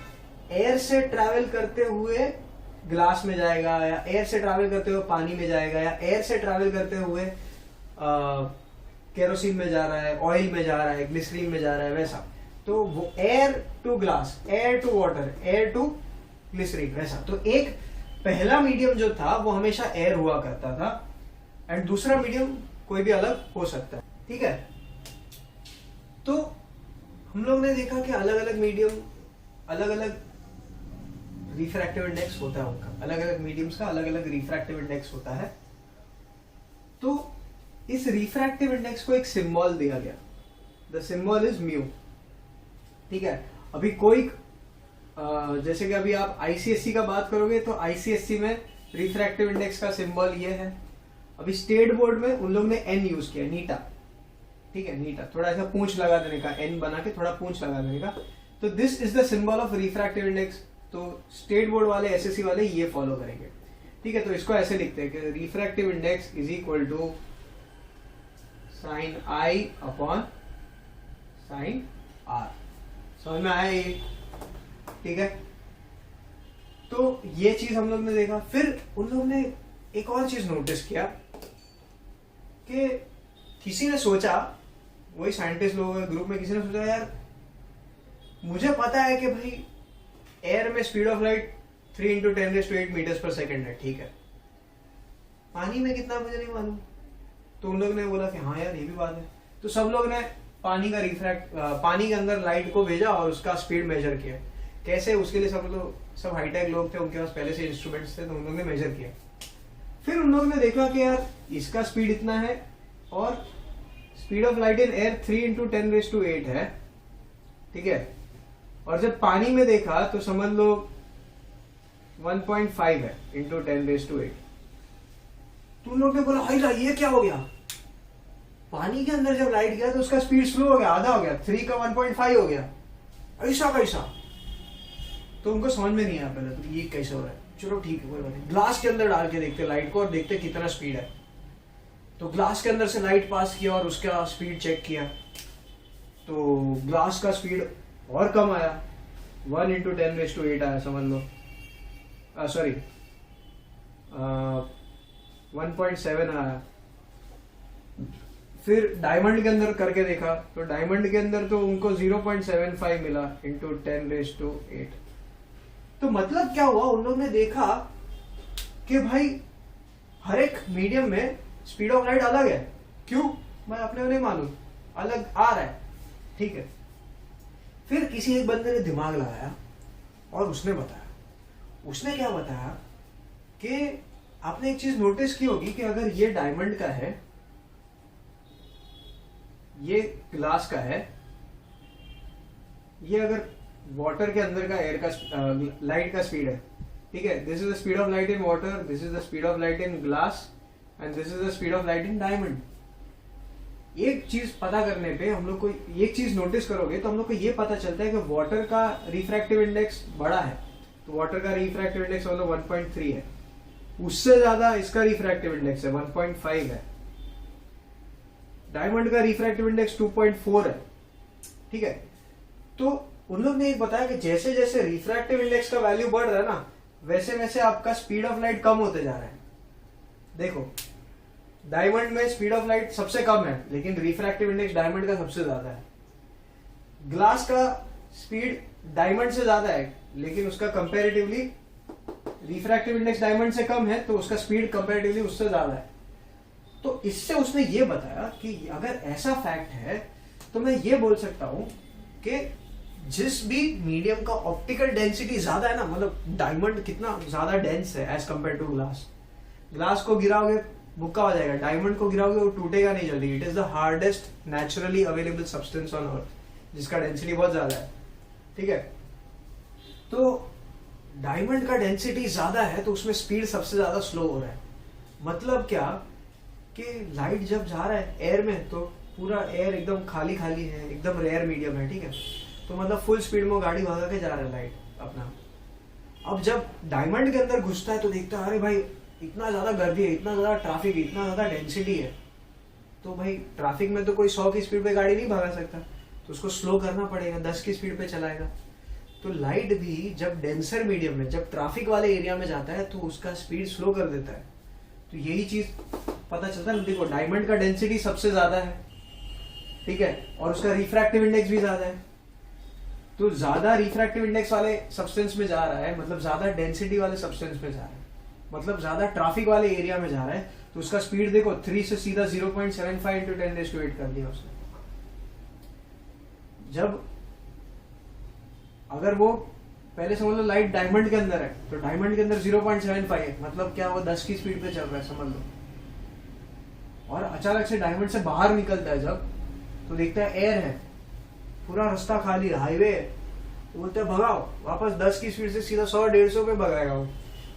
एयर से ट्रैवल करते हुए ग्लास में जाएगा, या एयर से ट्रैवल करते हुए पानी में जाएगा, या एयर से ट्रैवल करते हुए केरोसिन में जा रहा है, ऑयल में जा रहा है, ग्लिसरीन में जा रहा है, वैसा। तो वो air to glass, air to water, air to glycerine, वैसा। तो एक पहला मीडियम जो था वो हमेशा एयर हुआ करता था एंड दूसरा मीडियम कोई भी अलग हो सकता है। ठीक है, तो हम लोग ने देखा कि अलग अलग मीडियम, अलग अलग रिफ्रैक्टिव इंडेक्स होता है उनका, अलग अलग मीडियम्स का अलग अलग रिफ्रैक्टिव इंडेक्स होता है। तो इस रिफ्रैक्टिव इंडेक्स को एक सिंबल दिया गया, द सिंबल इज म्यू। ठीक है, अभी कोई जैसे कि अभी आप आईसीएससी का बात करोगे तो आईसीएससी में रिफ्रैक्टिव इंडेक्स का सिंबल ये है। अभी स्टेट बोर्ड में उन लोग ने एन यूज किया, नीटा। ठीक है, नीटा, थोड़ा ऐसा पूंछ लगा देने का, एन बना के थोड़ा पूंछ लगा देने का। तो this is the symbol of refractive index. तो स्टेट बोर्ड वाले, एसएससी वाले ये फॉलो करेंगे। ठीक है, तो इसको ऐसे लिखते हैं कि refractive index is equal to sine I upon sine R. समझ में आया ये? ठीक है, तो ये चीज हम लोग ने देखा। फिर उन लोग ने एक और चीज नोटिस किया कि किसी ने सोचा, वही साइंटिस्ट लोगों के ग्रुप में किसी ने सोचा, यार मुझे पता है कि भाई एयर में स्पीड ऑफ लाइट 3 × 10⁸ मीटर्स पर सेकेंड है। ठीक है, पानी में कितना मुझे नहीं मालूम। तो उन लोग ने बोला कि हाँ यार ये भी बात है। तो सब लोग ने पानी के अंदर लाइट को भेजा और उसका स्पीड मेजर किया। कैसे? उसके लिए सब हाईटेक लोग थे, उनके पास पहले से इंस्ट्रूमेंट्स थे, तो उन लोगों ने मेजर किया। फिर उन लोगों ने देखा कि यार इसका स्पीड इतना है और speed of light in air 3 × 10⁸ है। ठीक है, और जब पानी में देखा तो समझ लो 1.5 है × 10⁸। तो उन लोगों ने बोला हाय ये क्या हो गया, पानी के अंदर जब लाइट गया तो उसका स्पीड स्लो हो गया, आधा हो गया, 3 का 1.5 हो गया, ऐसा कैसा? तो उनको समझ में नहीं आया पहले तो ये कैसे हो रहा है। चलो ठीक है, कोई बात नहीं, ग्लास के अंदर डाल के देखते लाइट को और देखते कितना स्पीड है। तो ग्लास के अंदर से लाइट पास किया और उसका स्पीड चेक किया, तो ग्लास का स्पीड और कम आया, 1 × 10⁸ आया समझ लो, सॉरी 1.7 आया। फिर डायमंड के अंदर करके देखा तो डायमंड के अंदर तो उनको 0.75 मिला × 10⁸। तो मतलब क्या हुआ, उन लोगों ने देखा कि भाई हर एक मीडियम में स्पीड ऑफ लाइट अलग है। क्यों? मैं अपने को नहीं मालूम, अलग आ रहा है। ठीक है, फिर किसी एक बंदे ने दिमाग लगाया और उसने बताया। उसने क्या बताया कि आपने एक चीज नोटिस की होगी कि अगर ये डायमंड का है, ये ग्लास का है, ये अगर वाटर के अंदर का एयर का लाइट का स्पीड है। ठीक है, this is the speed of light in water, this is the speed of light in glass and this is the speed of light in diamond. एक चीज पता करने पे हम लोग को, एक चीज नोटिस करोगे तो हम लोग को ये पता चलता है कि वाटर का रिफ्रैक्टिव इंडेक्स बड़ा है। तो वाटर का रिफ्रैक्टिव इंडेक्स मतलब 1.3 है, उससे ज्यादा इसका रिफ्रैक्टिव इंडेक्स है 1.5 है। डायमंड का रिफ्रैक्टिव इंडेक्स 2.4 है। ठीक है, तो उन लोग ने एक बताया कि जैसे जैसे रिफ्रैक्टिव इंडेक्स का वैल्यू बढ़ रहा है ना, वैसे वैसे आपका स्पीड ऑफ लाइट कम होते जा रहा है। देखो, डायमंड में स्पीड ऑफ लाइट सबसे कम है, लेकिन रिफ्रैक्टिव इंडेक्स डायमंड का सबसे ज्यादा है। ग्लास का स्पीड डायमंड से ज्यादा है, लेकिन उसका कंपैरेटिवली रिफ्रैक्टिव इंडेक्स डायमंड से कम है, तो उसका स्पीड कंपैरेटिवली उससे ज्यादा है। तो इससे उसने ये बताया कि अगर ऐसा फैक्ट है तो मैं ये बोल सकता हूं कि जिस भी मीडियम का ऑप्टिकल डेंसिटी ज्यादा है ना, मतलब डायमंड कितना ज्यादा डेंस है as compare to glass. Glass को गिराओगे मुक्का हो जाएगा, डायमंड को गिराओगे वो टूटेगा नहीं जल्दी। It is the hardest naturally available substance on earth, जिसका डेंसिटी बहुत ज्यादा है। ठीक है, तो डायमंड का डेंसिटी ज्यादा है तो उसमें स्पीड सबसे ज्यादा स्लो हो रहा है। मतलब क्या कि लाइट जब जा रहा है एयर में तो पूरा एयर एकदम खाली खाली है, एकदम रेयर मीडियम है। ठीक है, तो मतलब फुल स्पीड में गाड़ी भगा के जा रहा है लाइट अपना। अब जब डायमंड के अंदर घुसता है तो देखता है अरे भाई इतना ज्यादा गर्दी है, इतना ज्यादा ट्रैफिक, इतना ज्यादा डेंसिटी है, तो भाई ट्रैफिक में तो कोई 100 की स्पीड पे गाड़ी नहीं भगा सकता, तो उसको स्लो करना पड़ेगा, 10 की स्पीड पे चलाएगा। तो लाइट भी जब डेंसर मीडियम में, जब ट्रैफिक वाले एरिया में जाता है तो उसका स्पीड स्लो कर देता है। तो यही चीज पता चलता है। देखो, डायमंड का डेंसिटी सबसे ज्यादा है, ठीक है, और उसका रिफ्रैक्टिव इंडेक्स भी ज्यादा है। तो ज्यादा रिफ्रैक्टिव इंडेक्स वाले सब्सटेंस में जा रहा है, मतलब ज्यादा डेंसिटी वाले सब्सटेंस में जा रहा है, मतलब ज्यादा ट्रैफिक वाले एरिया में जा रहा है, तो उसका स्पीड देखो 3 से सीधा 0.75 × 10⁸ कर दिया उसने। जब अगर वो पहले समझ लो लाइट डायमंड के अंदर है, तो डायमंड के अंदर 0.75 है, मतलब क्या वो 10 की स्पीड पे चल रहा है समझ लो। और अचानक से डायमंड से बाहर निकलता है जब, तो देखता है एयर है, पूरा रास्ता खाली है, हाईवे है, तो बोलते हैं भगाओ वापस 10 की स्पीड से सीधा 100-150 पे भगाएगा वो।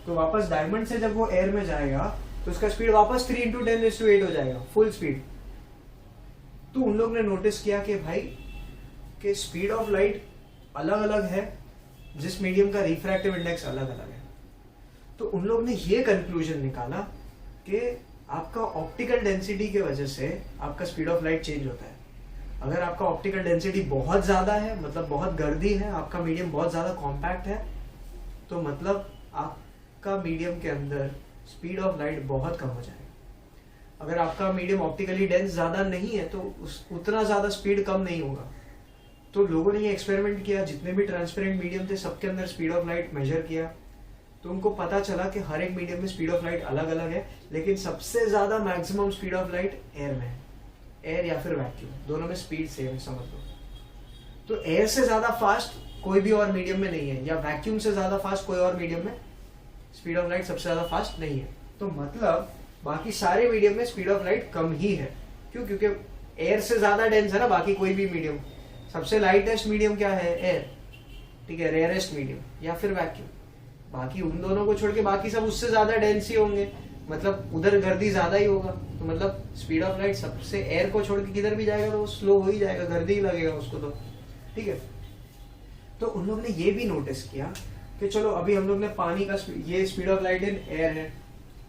तो वापस डायमंड से जब वो एयर में जाएगा तो उसका स्पीड वापस 3 × 10⁸ हो जाएगा, फुल स्पीड। तो उन लोग ने नोटिस किया कि भाई कि स्पीड ऑफ लाइट अलग अलग है, जिस मीडियम का रिफ्रैक्टिव इंडेक्स अलग अलग है। तो उन लोग ने ये कंक्लूजन निकाला कि आपका ऑप्टिकल डेंसिटी की वजह से आपका स्पीड ऑफ लाइट चेंज होता है। अगर आपका ऑप्टिकल डेंसिटी बहुत ज्यादा है, मतलब बहुत गर्दी है, आपका मीडियम बहुत ज्यादा कॉम्पैक्ट है, तो मतलब आपका मीडियम के अंदर स्पीड ऑफ लाइट बहुत कम हो जाएगा। अगर आपका मीडियम ऑप्टिकली डेंस ज्यादा नहीं है तो उतना ज्यादा स्पीड कम नहीं होगा। तो लोगों ने ये एक्सपेरिमेंट किया, जितने भी ट्रांसपेरेंट मीडियम थे सबके अंदर स्पीड ऑफ लाइट मेजर किया, तो उनको पता चला कि हर एक मीडियम में स्पीड ऑफ लाइट अलग अलग है, लेकिन सबसे ज्यादा maximum speed of light air में है। एयर या फिर वैक्यूम, दोनों में स्पीड सेम है, समझ लो। तो एयर से ज्यादा फास्ट कोई भी और मीडियम में नहीं है, या वैक्यूम से ज्यादा फास्ट कोई और मीडियम में स्पीड ऑफ लाइट सबसे ज्यादा फास्ट नहीं है। तो मतलब बाकी सारे मीडियम में स्पीड ऑफ लाइट कम ही है। क्यों? क्योंकि एयर से ज्यादा डेंस है ना बाकी कोई भी मीडियम। सबसे लाइटेस्ट मीडियम क्या है? एयर, ठीक है, रेयरेस्ट मीडियम, या फिर वैक्यूम। बाकी उन दोनों को छोड़ के बाकी सब उससे ज्यादा डेंस ही होंगे, मतलब उधर गर्दी ज्यादा ही होगा। तो मतलब स्पीड ऑफ लाइट सबसे, एयर को छोड़ के किधर भी जाएगा तो वो स्लो हो ही जाएगा, गर्दी ही लगेगा उसको तो, ठीक है। तो उन लोग ने ये भी नोटिस किया कि चलो अभी हम लोग ने पानी का ये speed of light in air है,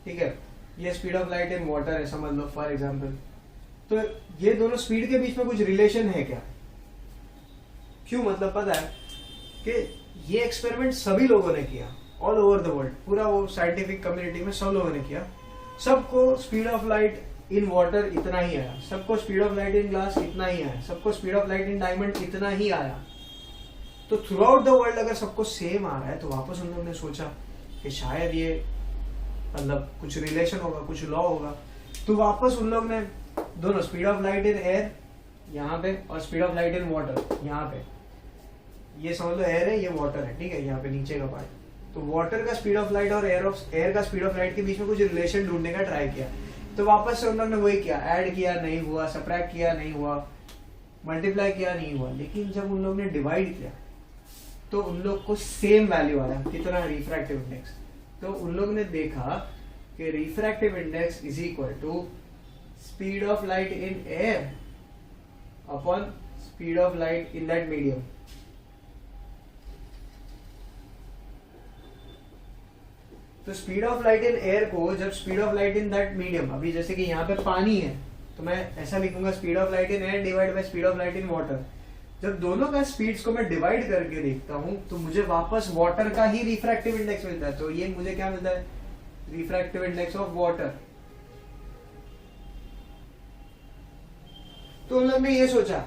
ठीक है, ये speed of light in water है, समझ लो फॉर एग्जाम्पल। तो ये दोनों स्पीड के बीच में कुछ रिलेशन है क्या? क्यों? मतलब पता है कि ये एक्सपेरिमेंट सभी लोगों ने किया ऑल ओवर द वर्ल्ड, पूरा वो साइंटिफिक कम्युनिटी में सब लोगों ने किया। सबको speed of light in water इतना ही आया, सबको speed of light in glass इतना ही आया, सबको speed of light in diamond इतना ही आया। तो थ्रू आउट द वर्ल्ड अगर सबको सेम आ रहा है तो वापस उन लोगों ने सोचा कि शायद ये मतलब कुछ रिलेशन होगा, कुछ लॉ होगा। तो वापस उन लोग ने दोनों speed of light in air यहाँ पे और speed of light in water यहाँ पे, ये समझ लो एयर है, ये वाटर है, ठीक है, यहाँ पे नीचे का पार्ट। तो वाटर का स्पीड ऑफ लाइट और एयर का स्पीड ऑफ लाइट के बीच में कुछ रिलेशन ढूंढने का ट्राई किया। तो वापस से उन लोग ने वही किया, ऐड किया नहीं हुआ, सबट्रैक्ट किया नहीं हुआ, मल्टीप्लाई किया नहीं हुआ। लेकिन जब उन लोग ने डिवाइड किया तो उन लोग को सेम वैल्यू आया। कितना? Refractive index. तो उन लोग ने देखा कि refractive index is equal to speed of light in air upon speed of light in that medium. तो speed of light in air को जब speed of light in that medium, अभी जैसे कि यहाँ पे पानी है तो मैं ऐसा लिखूंगा speed of light in air divide by speed of light in water. जब दोनों का स्पीड्स को मैं डिवाइड करके देखता हूं तो मुझे वापस वाटर का ही रिफ्रैक्टिव इंडेक्स मिलता है। तो ये मुझे क्या मिलता है? Refractive index of water. तो उन लोग ने ये सोचा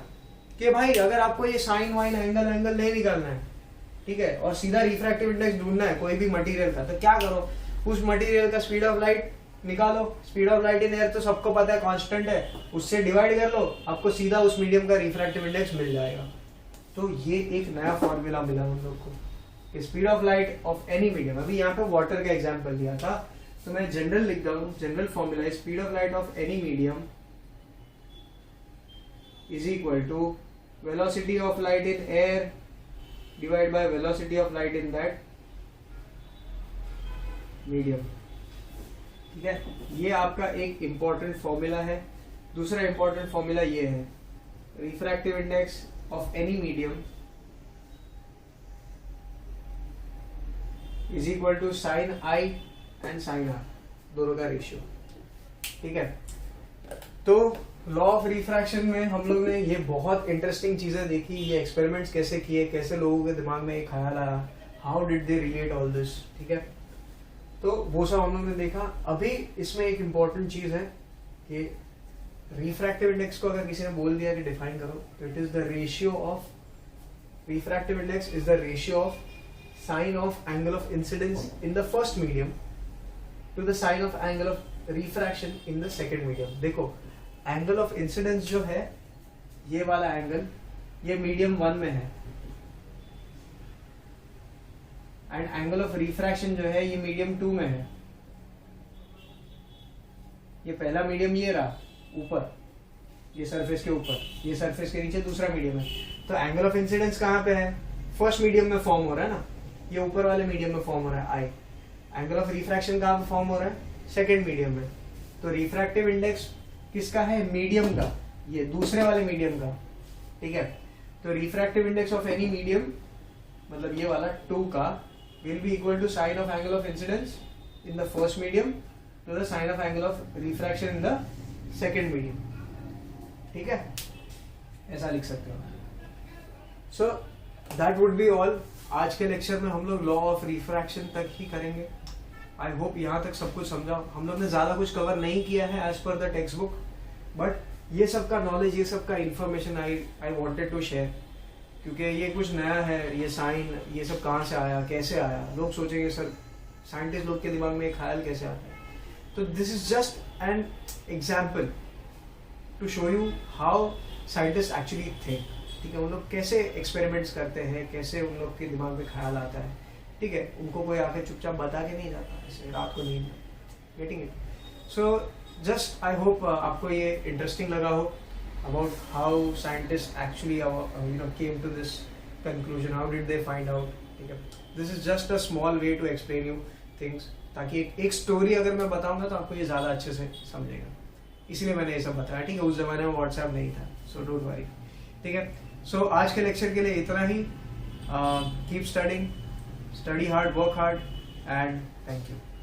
कि भाई अगर आपको ये साइन वाइन एंगल नहीं निकालना है, ठीक है, और सीधा रिफ्रैक्टिव इंडेक्स ढूंढना है कोई भी मटेरियल का, तो क्या करो? उस मटेरियल का स्पीड ऑफ लाइट निकालो। Speed of light in air तो सबको पता है कांस्टेंट है, उससे डिवाइड कर लो, आपको सीधा उस मीडियम का रिफ्रैक्टिव इंडेक्स मिल जाएगा। तो ये एक नया फॉर्मूला मिला हम लोग को, speed of light of any medium. अभी यहाँ पे वाटर का एग्जांपल दिया था तो मैं जनरल लिख रहा हूँ, जनरल फॉर्मूला है speed of light of any medium is equal to velocity of light in air divide by velocity of light in that medium, ठीक है। ये आपका एक इंपॉर्टेंट फॉर्मूला है। दूसरा इंपॉर्टेंट फॉर्मूला ये है, refractive index of any medium is equal to sine I and sine R, दोनों का रेशियो, ठीक है। तो लॉ ऑफ रिफ्रैक्शन में हम लोग ने ये बहुत इंटरेस्टिंग चीजें देखी, ये एक्सपेरिमेंट्स कैसे किए, कैसे लोगों के दिमाग में एक ख्याल आया, how did they relate all this, ठीक है। तो वो सब हम लोग ने देखा। अभी इसमें एक इम्पोर्टेंट चीज है कि रिफ्रैक्टिव इंडेक्स को अगर किसी ने बोल दिया कि डिफाइन करो तो it is the ratio of, refractive index is the ratio of sine of angle of incidence in the first medium to the sine of angle of refraction in the second medium. देखो angle of incidence जो है, ये वाला angle, ये medium 1 में है, and angle of refraction जो है ये मीडियम 2 में है। ये पहला मीडियम ये रहा ऊपर, ये सरफेस के ऊपर, ये सरफेस के नीचे दूसरा मीडियम है। तो एंगल ऑफ इंसिडेंस कहाँ पे है? फर्स्ट मीडियम में फॉर्म हो रहा है ना, ये ऊपर वाले मीडियम में फॉर्म हो रहा है आई। एंगल ऑफ रिफ्रैक्शन कहाँ पे फॉर्म हो रहा है? सेकेंड मीडियम में। तो रिफ्रैक्टिव इंडेक्स किसका है? मीडियम का, ये दूसरे वाले मीडियम का, ठीक है। तो refractive index of any medium, मतलब ये वाला 2 का, will be equal to sine of angle of incidence in the first medium to the sine of angle of refraction in the second medium, ठीक है, ऐसा लिख सकते हो। So that would be all. आज के लेक्चर में हम लोग लॉ ऑफ रिफ्रैक्शन तक ही करेंगे। आई होप यहाँ तक सब कुछ समझा। हम लोग ने ज्यादा कुछ कवर नहीं किया है as per the text book, but ये सब का नॉलेज, ये सब का information I wanted to share, क्योंकि ये कुछ नया है। ये साइन, ये सब कहाँ से आया, कैसे आया? लोग सोचेंगे सर साइंटिस्ट लोग के दिमाग में ये ख्याल कैसे आता है? तो this is just an example to show you how scientist actually think, ठीक है। उन लोग कैसे एक्सपेरिमेंट्स करते हैं, कैसे उन लोग के दिमाग में ख्याल आता है, ठीक है। उनको कोई आके चुपचाप बता के नहीं जाता ऐसे रात को नींद में, getting it? So just I hope आपको ये इंटरेस्टिंग लगा हो about how scientist actually came to this conclusion, how did they find out, ठीक है। This is just a small way to explain you things, ताकि एक स्टोरी अगर मैं बताऊंगा तो आपको ये ज़्यादा अच्छे से समझेगा, इसलिए मैंने ये सब बताया, ठीक है। उस जमाने में व्हाट्सएप नहीं था, सो डोंट वरी, ठीक है। सो आज के लेक्चर के लिए इतना ही। Keep studying, study hard, work hard, and thank you.